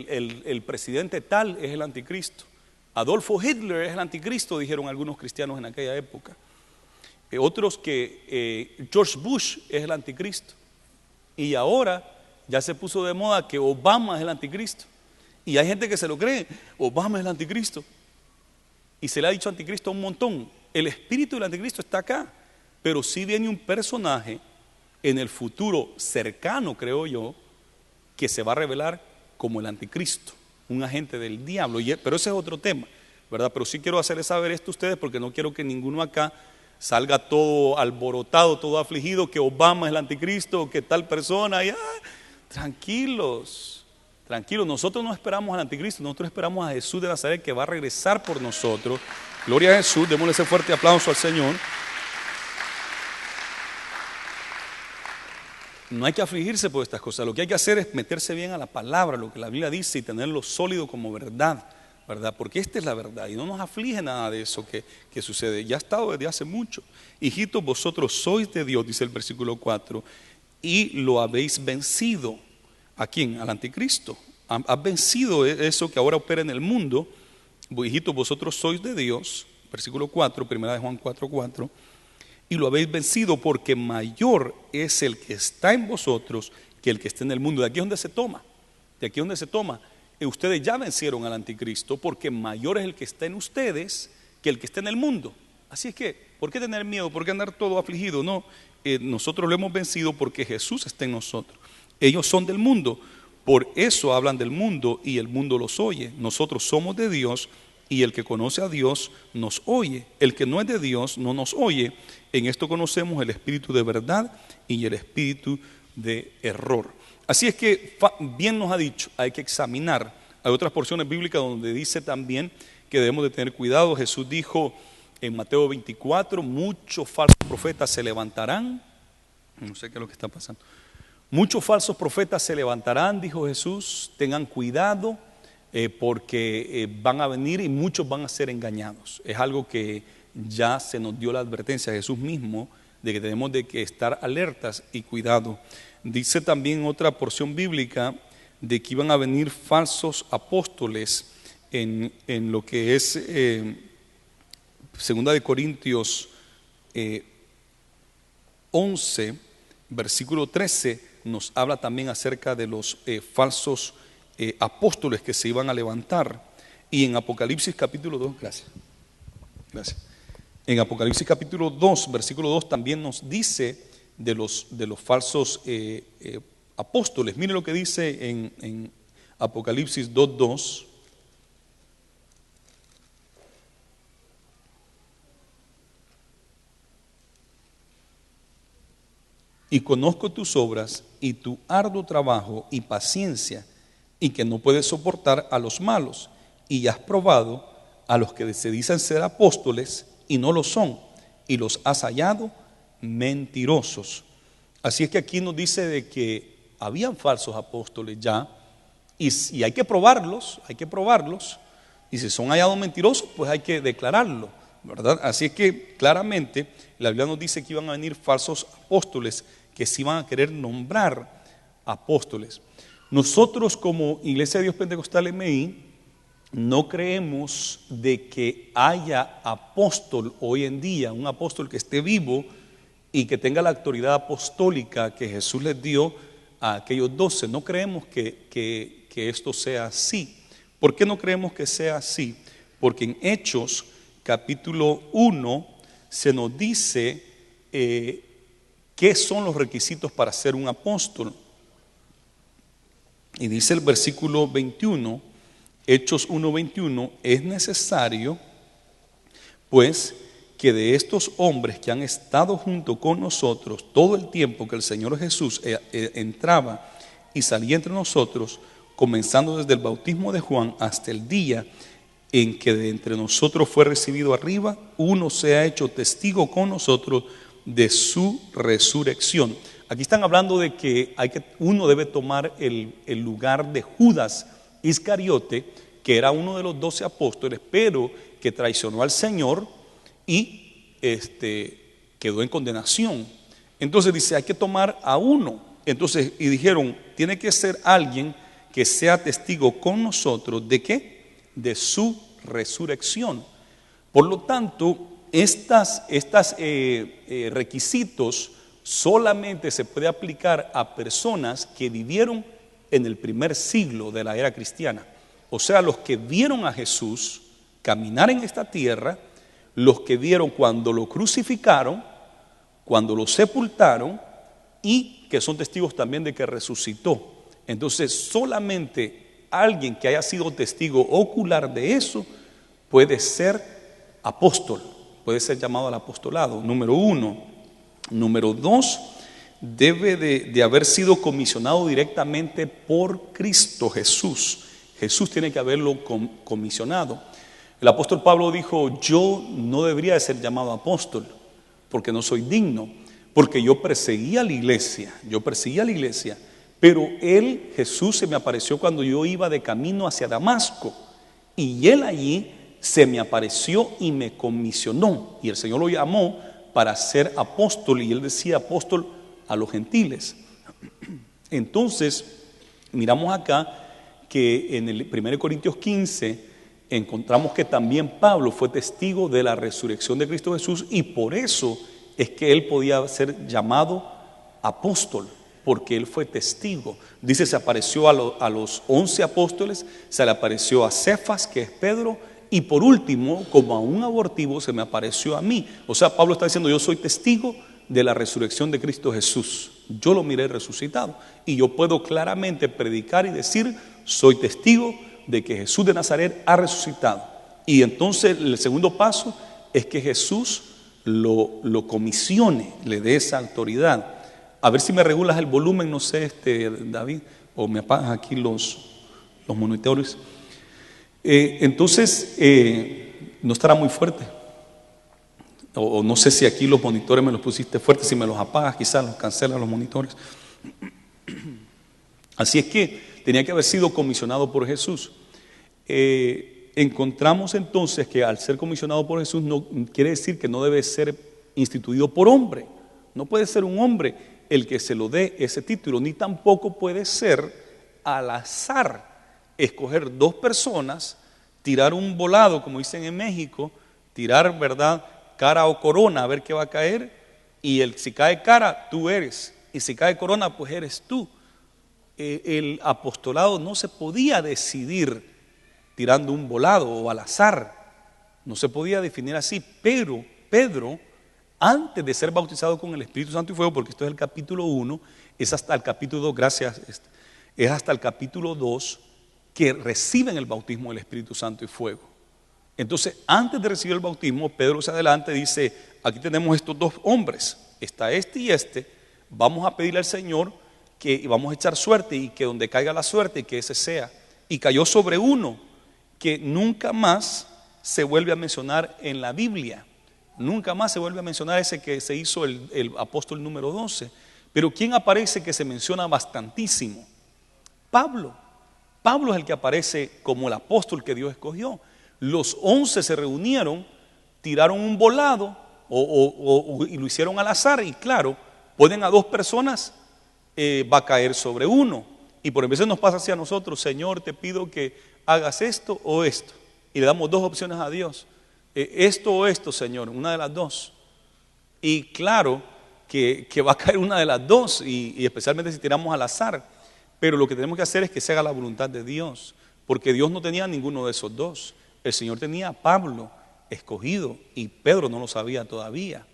el presidente tal es el anticristo. Adolfo Hitler es el anticristo, dijeron algunos cristianos en aquella época. Otros que George Bush es el anticristo. Y ahora ya se puso de moda que Obama es el anticristo, y hay gente que se lo cree. Obama es el anticristo, y se le ha dicho anticristo a un montón. El espíritu del anticristo está acá, pero sí viene un personaje en el futuro cercano, creo yo, que se va a revelar como el anticristo, un agente del diablo. Pero ese es otro tema, ¿verdad? Pero sí quiero hacerles saber esto a ustedes, porque no quiero que ninguno acá salga todo alborotado, todo afligido, que Obama es el anticristo, que tal persona, y, tranquilos, tranquilos, nosotros no esperamos al anticristo, nosotros esperamos a Jesús de Nazaret, que va a regresar por nosotros. Gloria a Jesús, démosle ese fuerte aplauso al Señor. No hay que afligirse por estas cosas, lo que hay que hacer es meterse bien a la palabra, lo que la Biblia dice, y tenerlo sólido como verdad, ¿verdad? Porque esta es la verdad y no nos aflige nada de eso que sucede. Ya ha estado desde hace mucho. Hijitos, vosotros sois de Dios, dice el versículo 4, y lo habéis vencido. ¿A quién? Al anticristo. Has vencido eso que ahora opera en el mundo. Hijitos, vosotros sois de Dios, versículo 4, primera de Juan 4:4, y lo habéis vencido porque mayor es el que está en vosotros que el que está en el mundo. De aquí es donde se toma, de aquí es donde se toma. Ustedes ya vencieron al anticristo porque mayor es el que está en ustedes que el que está en el mundo. Así es que, ¿por qué tener miedo? ¿Por qué andar todo afligido? No, nosotros lo hemos vencido porque Jesús está en nosotros. Ellos son del mundo, por eso hablan del mundo y el mundo los oye. Nosotros somos de Dios y el que conoce a Dios nos oye. El que no es de Dios no nos oye. En esto conocemos el espíritu de verdad y el espíritu de error. Así es que bien nos ha dicho, hay que examinar. Hay otras porciones bíblicas donde dice también que debemos de tener cuidado. Jesús dijo en Mateo 24, muchos falsos profetas se levantarán. No sé qué es lo que está pasando. Muchos falsos profetas se levantarán, dijo Jesús, tengan cuidado porque van a venir y muchos van a ser engañados. Es algo que ya se nos dio la advertencia a Jesús mismo de que tenemos de que estar alertas y cuidado. Dice también otra porción bíblica de que iban a venir falsos apóstoles en lo que es Segunda de Corintios 11, versículo 13, nos habla también acerca de los falsos apóstoles que se iban a levantar. Y en Apocalipsis capítulo 2, gracias. En Apocalipsis capítulo 2, versículo 2 también nos dice de los falsos apóstoles. Mire lo que dice en Apocalipsis 2:2. Y conozco tus obras y tu arduo trabajo y paciencia, y que no puedes soportar a los malos, y has probado a los que se dicen ser apóstoles y no lo son, y los has hallado mentirosos. Así es que aquí nos dice de que habían falsos apóstoles ya, y hay que probarlos, y si son hallados mentirosos, pues hay que declararlo, ¿verdad? Así es que claramente la Biblia nos dice que iban a venir falsos apóstoles que se iban a querer nombrar apóstoles. Nosotros como Iglesia de Dios Pentecostal MI no creemos de que haya apóstol hoy en día, un apóstol que esté vivo y que tenga la autoridad apostólica que Jesús les dio a aquellos 12. No creemos que esto sea así. ¿Por qué no creemos que sea así? Porque en Hechos capítulo 1 se nos dice qué son los requisitos para ser un apóstol. Y dice el versículo 21, Hechos 1:21, es necesario pues que de estos hombres que han estado junto con nosotros todo el tiempo que el Señor Jesús entraba y salía entre nosotros, comenzando desde el bautismo de Juan hasta el día en que de entre nosotros fue recibido arriba, uno se ha hecho testigo con nosotros de su resurrección. Aquí están hablando de que uno debe tomar el lugar de Judas Iscariote, que era uno de los 12 apóstoles, pero que traicionó al Señor y quedó en condenación. Entonces dice, hay que tomar a uno. Entonces, y dijeron, tiene que ser alguien que sea testigo con nosotros, ¿de qué? De su resurrección. Por lo tanto, estos requisitos solamente se puede aplicar a personas que vivieron en el primer siglo de la era cristiana. O sea, los que vieron a Jesús caminar en esta tierra, los que vieron cuando lo crucificaron, cuando lo sepultaron y que son testigos también de que resucitó. Entonces, solamente alguien que haya sido testigo ocular de eso puede ser apóstol. puede ser llamado al apostolado, número uno. Número dos, debe de haber sido comisionado directamente por Cristo Jesús. Jesús tiene que haberlo comisionado. El apóstol Pablo dijo: yo no debería de ser llamado apóstol porque no soy digno, porque yo perseguía la iglesia, pero Jesús se me apareció cuando yo iba de camino hacia Damasco, y él allí se me apareció y me comisionó, y el Señor lo llamó para ser apóstol, y él decía apóstol a los gentiles. Entonces miramos acá que en el 1 Corintios 15 encontramos que también Pablo fue testigo de la resurrección de Cristo Jesús, y por eso es que él podía ser llamado apóstol, porque él fue testigo. Dice, se apareció a los 11 apóstoles, se le apareció a Cefas, que es Pedro, y por último, como a un abortivo, se me apareció a mí. O sea, Pablo está diciendo: yo soy testigo de la resurrección de Cristo Jesús. Yo lo miré resucitado, y yo puedo claramente predicar y decir: soy testigo de que Jesús de Nazaret ha resucitado. Y entonces el segundo paso es que Jesús lo comisione, le dé esa autoridad. A ver si me regulas el volumen, no sé, David, o me apagas aquí los monitores. Entonces, no estará muy fuerte. O no sé si aquí los monitores me los pusiste fuertes, si me los apagas, quizás los cancelas los monitores. Así es que tenía que haber sido comisionado por Jesús. Encontramos entonces que al ser comisionado por Jesús no quiere decir que no debe ser instituido por hombre. No puede ser un hombre el que se lo dé ese título, ni tampoco puede ser al azar escoger dos personas, tirar un volado, como dicen en México, tirar, ¿verdad?, cara o corona, a ver qué va a caer, y si cae cara, tú eres, y si cae corona, pues eres tú. El apostolado no se podía decidir tirando un volado o al azar, no se podía definir así. Pero Pedro, antes de ser bautizado con el Espíritu Santo y fuego, porque esto es el capítulo 1, es hasta el capítulo 2, gracias, es hasta el capítulo 2 que reciben el bautismo del Espíritu Santo y fuego. Entonces, antes de recibir el bautismo, Pedro se adelanta y dice: aquí tenemos estos dos hombres, está este y este, vamos a pedirle al Señor que vamos a echar suerte, y que donde caiga la suerte, que ese sea. Y cayó sobre uno que nunca más se vuelve a mencionar en la Biblia. Nunca más se vuelve a mencionar ese que se hizo el apóstol número 12. Pero ¿quién aparece que se menciona bastantísimo? Pablo. Pablo es el que aparece como el apóstol que Dios escogió. Los 11 se reunieron, tiraron un volado y lo hicieron al azar, y claro, ponen a dos personas, va a caer sobre uno. Y por veces nos pasa así a nosotros: Señor, te pido que hagas esto o esto, y le damos dos opciones a Dios: esto o esto, Señor, una de las dos. Y claro que va a caer una de las dos, y especialmente si tiramos al azar. Pero lo que tenemos que hacer es que se haga la voluntad de Dios, porque Dios no tenía ninguno de esos dos. El Señor tenía a Pablo escogido, y Pedro no lo sabía todavía.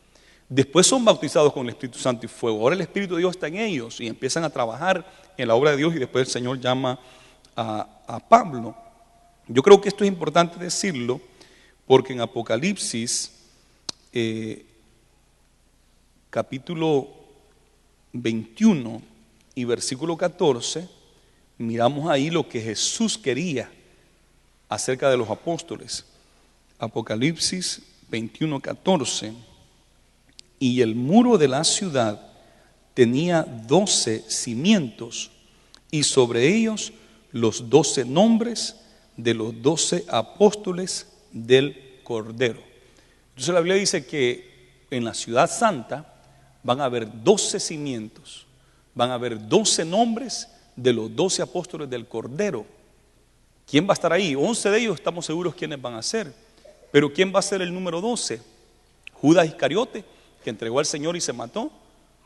Después son bautizados con el Espíritu Santo y fuego. Ahora el Espíritu de Dios está en ellos y empiezan a trabajar en la obra de Dios, y después el Señor llama a Pablo. Yo creo que esto es importante decirlo, porque en Apocalipsis capítulo 21 y versículo 14, miramos ahí lo que Jesús quería acerca de los apóstoles. Apocalipsis 21, 14. Y el muro de la ciudad tenía 12 cimientos, y sobre ellos los 12 nombres de los 12 apóstoles del Cordero. Entonces la Biblia dice que en la ciudad santa van a haber 12 cimientos, van a haber 12 nombres de los 12 apóstoles del Cordero. ¿Quién va a estar ahí? 11 de ellos estamos seguros quiénes van a ser, pero ¿quién va a ser el número 12? ¿Judas Iscariote, que entregó al Señor y se mató?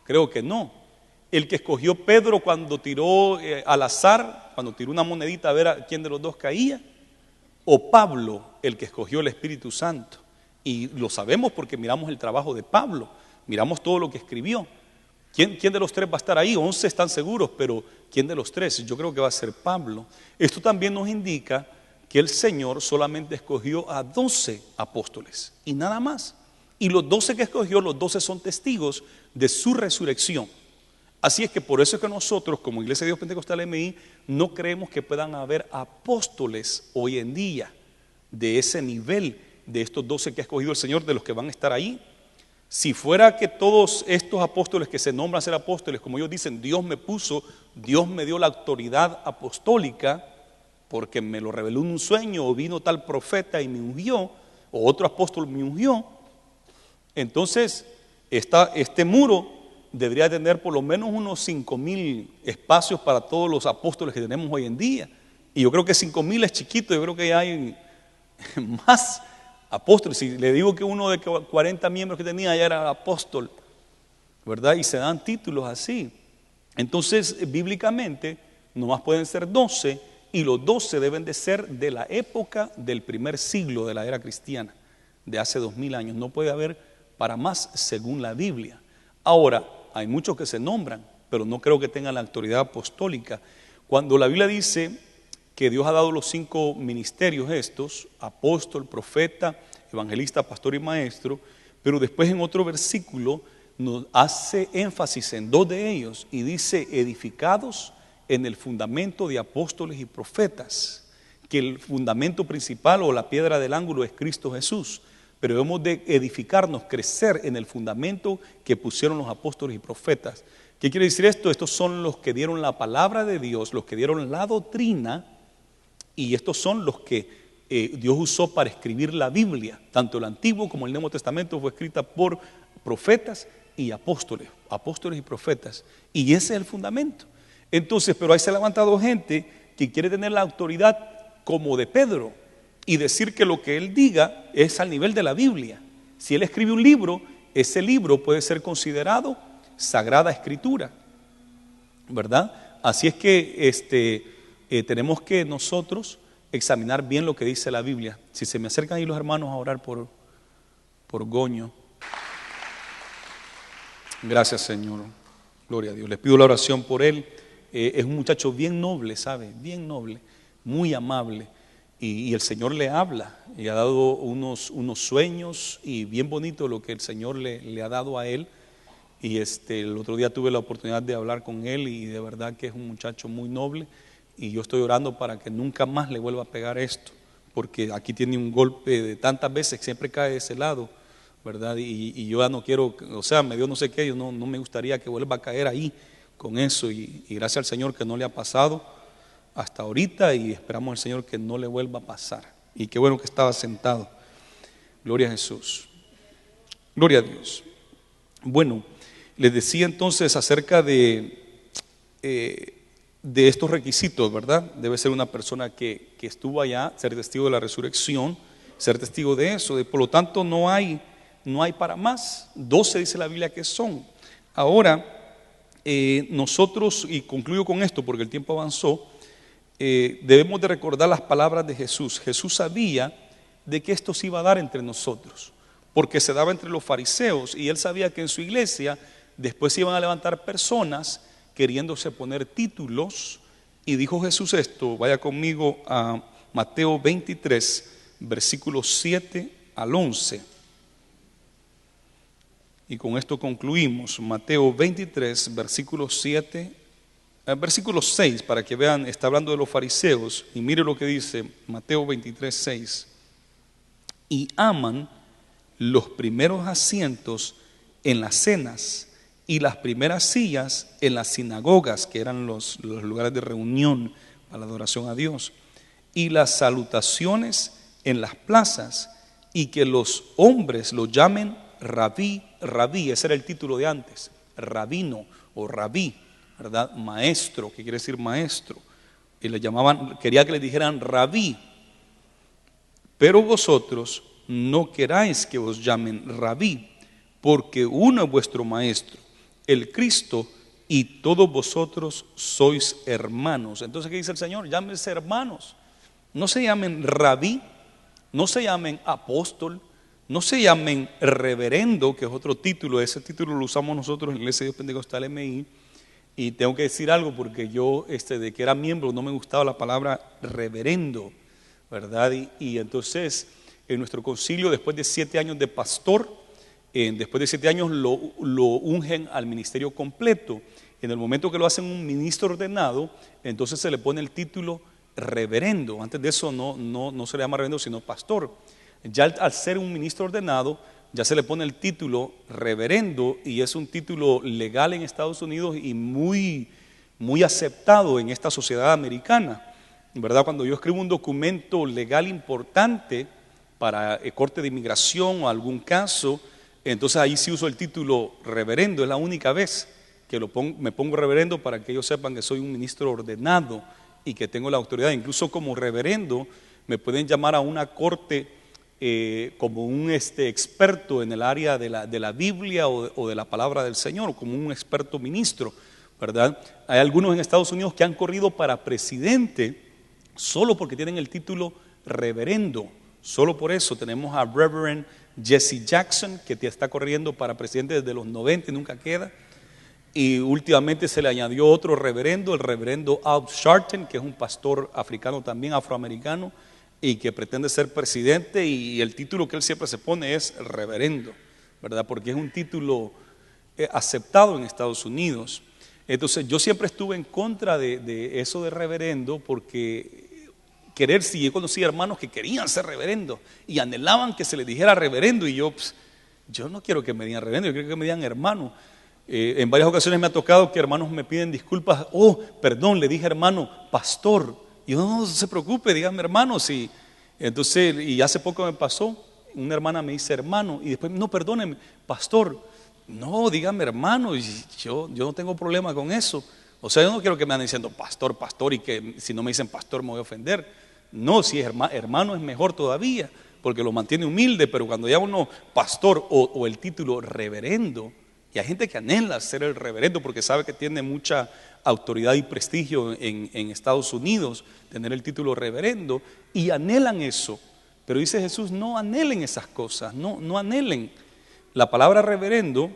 Creo que no. El que escogió Pedro cuando tiró al azar, cuando tiró una monedita a ver a quién de los dos caía, o Pablo, el que escogió el Espíritu Santo. Y lo sabemos porque miramos el trabajo de Pablo, miramos todo lo que escribió. ¿Quién de los tres va a estar ahí? 11 están seguros, pero ¿quién de los tres? Yo creo que va a ser Pablo. Esto también nos indica que el Señor solamente escogió a 12 apóstoles y nada más. Y los 12 que escogió, los 12 son testigos de su resurrección. Así es que por eso es que nosotros, como Iglesia de Dios Pentecostal MI, no creemos que puedan haber apóstoles hoy en día de ese nivel de estos 12 que ha escogido el Señor, de los que van a estar ahí. Si fuera que todos estos apóstoles que se nombran ser apóstoles, como ellos dicen, Dios me puso, Dios me dio la autoridad apostólica, porque me lo reveló en un sueño, o vino tal profeta y me ungió, o otro apóstol me ungió, entonces este muro debería tener por lo menos unos 5,000 espacios para todos los apóstoles que tenemos hoy en día. Y yo creo que 5,000 es chiquito, yo creo que hay más apóstoles. Si le digo que uno de 40 miembros que tenía ya era apóstol, ¿verdad? Y se dan títulos así. Entonces, bíblicamente, nomás pueden ser 12, y los 12 deben de ser de la época del primer siglo de la era cristiana, de hace 2000 años. No puede haber para más según la Biblia. Ahora, hay muchos que se nombran, pero no creo que tengan la autoridad apostólica. Cuando la Biblia dice que Dios ha dado los 5 ministerios estos, apóstol, profeta, evangelista, pastor y maestro, pero después en otro versículo nos hace énfasis en 2 de ellos y dice edificados en el fundamento de apóstoles y profetas, que el fundamento principal o la piedra del ángulo es Cristo Jesús, pero debemos de edificarnos, crecer en el fundamento que pusieron los apóstoles y profetas. ¿Qué quiere decir esto? Estos son los que dieron la palabra de Dios, los que dieron la doctrina, y estos son los que Dios usó para escribir la Biblia. Tanto el Antiguo como el Nuevo Testamento fue escrita por profetas y apóstoles y profetas, y ese es el fundamento. Entonces, pero ahí se ha levantado gente que quiere tener la autoridad como de Pedro y decir que lo que él diga es al nivel de la Biblia. Si él escribe un libro, ese libro puede ser considerado Sagrada Escritura, ¿verdad? Así es que tenemos que nosotros examinar bien lo que dice la Biblia. Si se me acercan ahí los hermanos a orar por Goño. Gracias, Señor. Gloria a Dios. Les pido la oración por él. Es un muchacho bien noble, ¿sabe? Bien noble, muy amable. Y el Señor le habla y ha dado unos sueños y bien bonito lo que el Señor le ha dado a él. Y el otro día tuve la oportunidad de hablar con él y de verdad que es un muchacho muy noble. Y yo estoy orando para que nunca más le vuelva a pegar esto, porque aquí tiene un golpe de tantas veces que siempre cae de ese lado, ¿verdad? Y yo ya no quiero, o sea, me dio no sé qué, yo no me gustaría que vuelva a caer ahí con eso. Y gracias al Señor que no le ha pasado hasta ahorita, y esperamos al Señor que no le vuelva a pasar. Y qué bueno que estaba sentado. Gloria a Jesús. Gloria a Dios. Bueno, les decía entonces acerca de estos requisitos, ¿verdad? Debe ser una persona que estuvo allá, ser testigo de la resurrección, ser testigo de eso. Por lo tanto, no hay para más. 12 dice la Biblia que son. Ahora, nosotros, y concluyo con esto porque el tiempo avanzó, debemos de recordar las palabras de Jesús. Jesús sabía de que esto se iba a dar entre nosotros, porque se daba entre los fariseos, y él sabía que en su iglesia después se iban a levantar personas queriéndose poner títulos, y dijo Jesús esto. Vaya conmigo a Mateo 23, versículos 7 al 11, y con esto concluimos. Mateo 23, versículo 6, para que vean, está hablando de los fariseos, y mire lo que dice Mateo 23, 6. Y aman los primeros asientos en las cenas y las primeras sillas en las sinagogas, que eran los lugares de reunión para la adoración a Dios, y las salutaciones en las plazas, y que los hombres lo llamen rabí. Rabí, ese era el título de antes, rabino o rabí, ¿verdad? Maestro, que quiere decir maestro, y le llamaban, quería que le dijeran rabí. Pero vosotros no queráis que os llamen rabí, porque uno es vuestro maestro, el Cristo, y todos vosotros sois hermanos. Entonces, ¿qué dice el Señor? Llámense hermanos. No se llamen rabí, no se llamen apóstol, no se llamen reverendo, que es otro título. Ese título lo usamos nosotros en la Iglesia de Dios Pentecostal MI. Y tengo que decir algo, porque yo de que era miembro no me gustaba la palabra reverendo, ¿verdad? Y entonces en nuestro concilio, después de 7 años de pastor, después de 7 años lo ungen al ministerio completo. En el momento que lo hacen un ministro ordenado, entonces se le pone el título reverendo. Antes de eso no se le llama reverendo, sino pastor. Ya al ser un ministro ordenado, ya se le pone el título reverendo, y es un título legal en Estados Unidos y muy, muy aceptado en esta sociedad americana, ¿verdad? Cuando yo escribo un documento legal importante para corte de inmigración o algún caso, entonces ahí sí uso el título reverendo. Es la única vez que me pongo reverendo, para que ellos sepan que soy un ministro ordenado y que tengo la autoridad. Incluso como reverendo me pueden llamar a una corte como un experto en el área de la Biblia o de la palabra del Señor, como un experto ministro, ¿verdad? Hay algunos en Estados Unidos que han corrido para presidente solo porque tienen el título reverendo. Solo por eso tenemos a Reverend Jesse Jackson, que está corriendo para presidente desde los 90 y nunca queda. Y últimamente se le añadió otro reverendo, el reverendo Al Sharpton, que es un pastor africano también, afroamericano, y que pretende ser presidente, y el título que él siempre se pone es reverendo, ¿verdad? Porque es un título aceptado en Estados Unidos. Entonces yo siempre estuve en contra de eso de reverendo, porque yo conocí hermanos que querían ser reverendo y anhelaban que se les dijera reverendo, y yo no quiero que me digan reverendo, yo quiero que me digan hermano. En varias ocasiones me ha tocado que hermanos me piden disculpas. Perdón, le dije hermano, pastor. Y yo, no se preocupe, dígame hermano. Sí. Entonces, y hace poco me pasó, una hermana me dice hermano, y después, no, perdóneme, pastor. No, dígame hermano, y yo no tengo problema con eso. O sea, yo no quiero que me anden diciendo pastor, pastor, y que si no me dicen pastor me voy a ofender. No, si es hermano es mejor todavía, porque lo mantiene humilde. Pero cuando ya uno pastor o el título reverendo, y hay gente que anhela ser el reverendo porque sabe que tiene mucha autoridad y prestigio en Estados Unidos, tener el título reverendo, y anhelan eso. Pero dice Jesús, no anhelen esas cosas, no anhelen. La palabra reverendo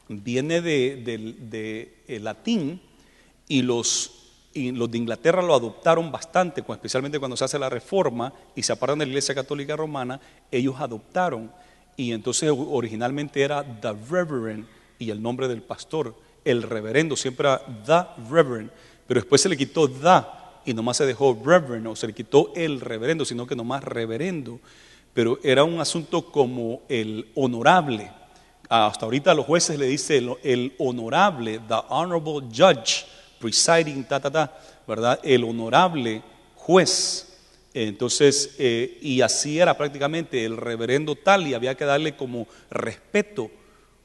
viene de latín, y los de Inglaterra lo adoptaron bastante, especialmente cuando se hace la reforma y se apartan de la Iglesia Católica Romana. Ellos adoptaron, y entonces originalmente era The Reverend, y el nombre del pastor, el reverendo, siempre era The Reverend, pero después se le quitó The y nomás se dejó Reverend, o se le quitó el reverendo, sino que nomás reverendo. Pero era un asunto como el honorable. Hasta ahorita a los jueces le dice el honorable, the honorable judge, presiding, ¿verdad? El honorable juez. Entonces, y así era prácticamente el reverendo tal, y había que darle como respeto,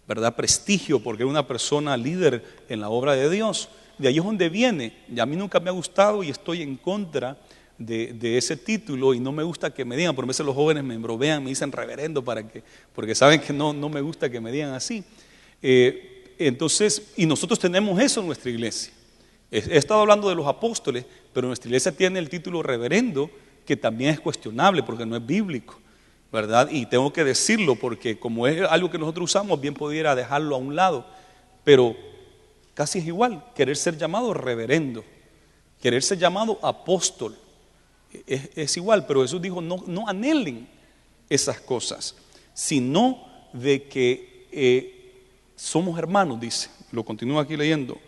¿verdad? Prestigio, porque era una persona líder en la obra de Dios. De ahí es donde viene. Y a mí nunca me ha gustado, y estoy en contra de ese título, y no me gusta que me digan. Por veces los jóvenes me bromean, me dicen reverendo, porque saben que no me gusta que me digan así. Entonces, y nosotros tenemos eso en nuestra iglesia. He estado hablando de los apóstoles, pero nuestra iglesia tiene el título reverendo, que también es cuestionable porque no es bíblico, ¿verdad? Y tengo que decirlo porque como es algo que nosotros usamos, bien pudiera dejarlo a un lado, pero casi es igual, querer ser llamado reverendo, querer ser llamado apóstol, es igual. Pero Jesús dijo, no anhelen esas cosas, sino de que somos hermanos, dice, lo continúo aquí leyendo,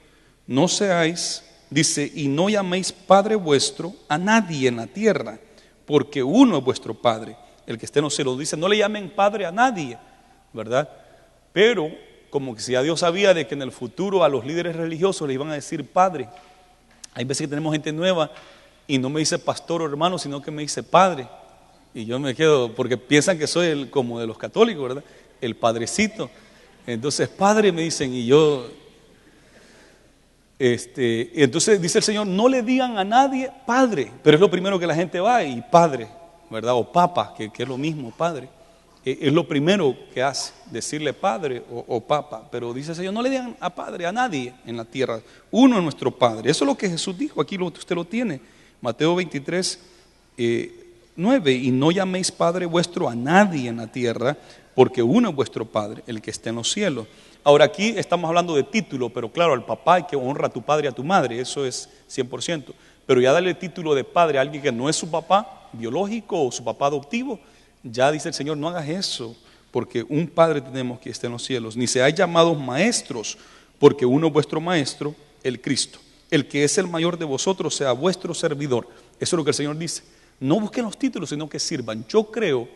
no seáis, dice, y no llaméis Padre vuestro a nadie en la tierra, porque uno es vuestro Padre, el que esté en los cielos. Dice, no le llamen Padre a nadie, ¿verdad? Pero como que si ya Dios sabía de que en el futuro a los líderes religiosos le iban a decir Padre. Hay veces que tenemos gente nueva y no me dice pastor o hermano, sino que me dice Padre, y yo me quedo, porque piensan que soy como de los católicos, ¿verdad? El padrecito. Entonces Padre me dicen, y yo entonces dice el Señor, no le digan a nadie Padre, pero es lo primero que la gente va, y Padre, ¿verdad? O Papa, que es lo mismo, Padre. Es lo primero que hace, decirle Padre o Papa. Pero dice el Señor, no le digan a Padre a nadie en la tierra, uno es nuestro Padre. Eso es lo que Jesús dijo, aquí usted lo tiene, Mateo 23, 9, y no llaméis Padre vuestro a nadie en la tierra, porque uno es vuestro Padre, el que está en los cielos. Ahora aquí estamos hablando de título, pero claro, al papá hay que honrar a tu padre y a tu madre, eso es 100%. Pero ya darle título de padre a alguien que no es su papá biológico o su papá adoptivo, ya dice el Señor, no hagas eso, porque un Padre tenemos que esté en los cielos, ni seáis llamados maestros, porque uno es vuestro maestro, el Cristo. El que es el mayor de vosotros sea vuestro servidor. Eso es lo que el Señor dice. No busquen los títulos, sino que sirvan. Yo creo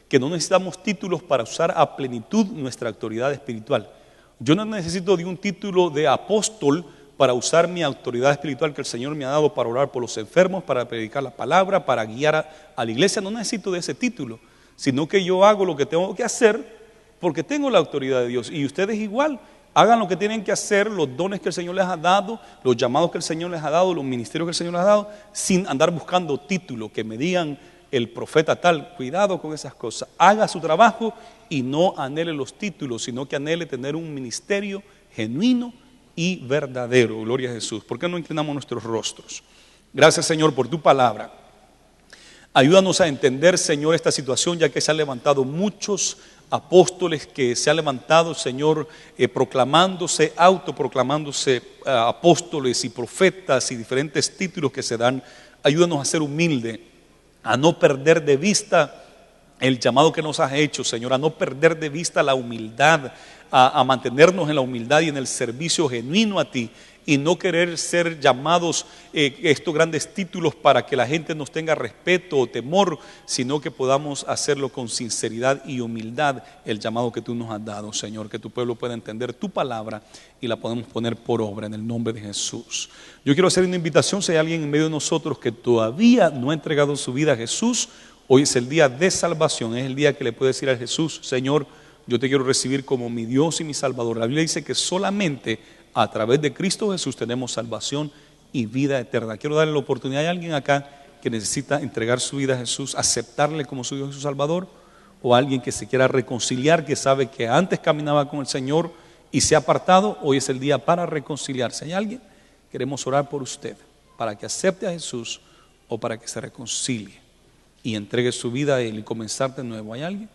que no necesitamos títulos para usar a plenitud nuestra autoridad espiritual. Yo no necesito de un título de apóstol para usar mi autoridad espiritual que el Señor me ha dado para orar por los enfermos, para predicar la palabra, para guiar a la iglesia. No necesito de ese título, sino que yo hago lo que tengo que hacer porque tengo la autoridad de Dios. Y ustedes igual, hagan lo que tienen que hacer, los dones que el Señor les ha dado, los llamados que el Señor les ha dado, los ministerios que el Señor les ha dado, sin andar buscando título, que me digan el profeta tal. Cuidado con esas cosas. Haga su trabajo y no anhele los títulos, sino que anhele tener un ministerio genuino y verdadero. Gloria a Jesús. ¿Por qué no inclinamos nuestros rostros? Gracias, Señor, por tu palabra. Ayúdanos a entender, Señor, esta situación, ya que se han levantado muchos apóstoles que se han levantado, Señor, proclamándose, autoproclamándose apóstoles y profetas y diferentes títulos que se dan. Ayúdanos a ser humildes, a no perder de vista el llamado que nos has hecho, Señor, a no perder de vista la humildad, a mantenernos en la humildad y en el servicio genuino a ti, y no querer ser llamados estos grandes títulos para que la gente nos tenga respeto o temor, sino que podamos hacerlo con sinceridad y humildad, el llamado que tú nos has dado, Señor, que tu pueblo pueda entender tu palabra y la podemos poner por obra en el nombre de Jesús. Yo quiero hacer una invitación. Si hay alguien en medio de nosotros que todavía no ha entregado su vida a Jesús, hoy es el día de salvación, es el día que le puede decir a Jesús: Señor, yo te quiero recibir como mi Dios y mi Salvador. La Biblia dice que solamente a través de Cristo Jesús tenemos salvación y vida eterna. Quiero darle la oportunidad a alguien acá que necesita entregar su vida a Jesús, aceptarle como su Dios y su Salvador, o alguien que se quiera reconciliar, que sabe que antes caminaba con el Señor y se ha apartado. Hoy es el día para reconciliarse. ¿Hay alguien? Queremos orar por usted para que acepte a Jesús o para que se reconcilie y entregue su vida a Él y comenzar de nuevo. ¿Hay alguien?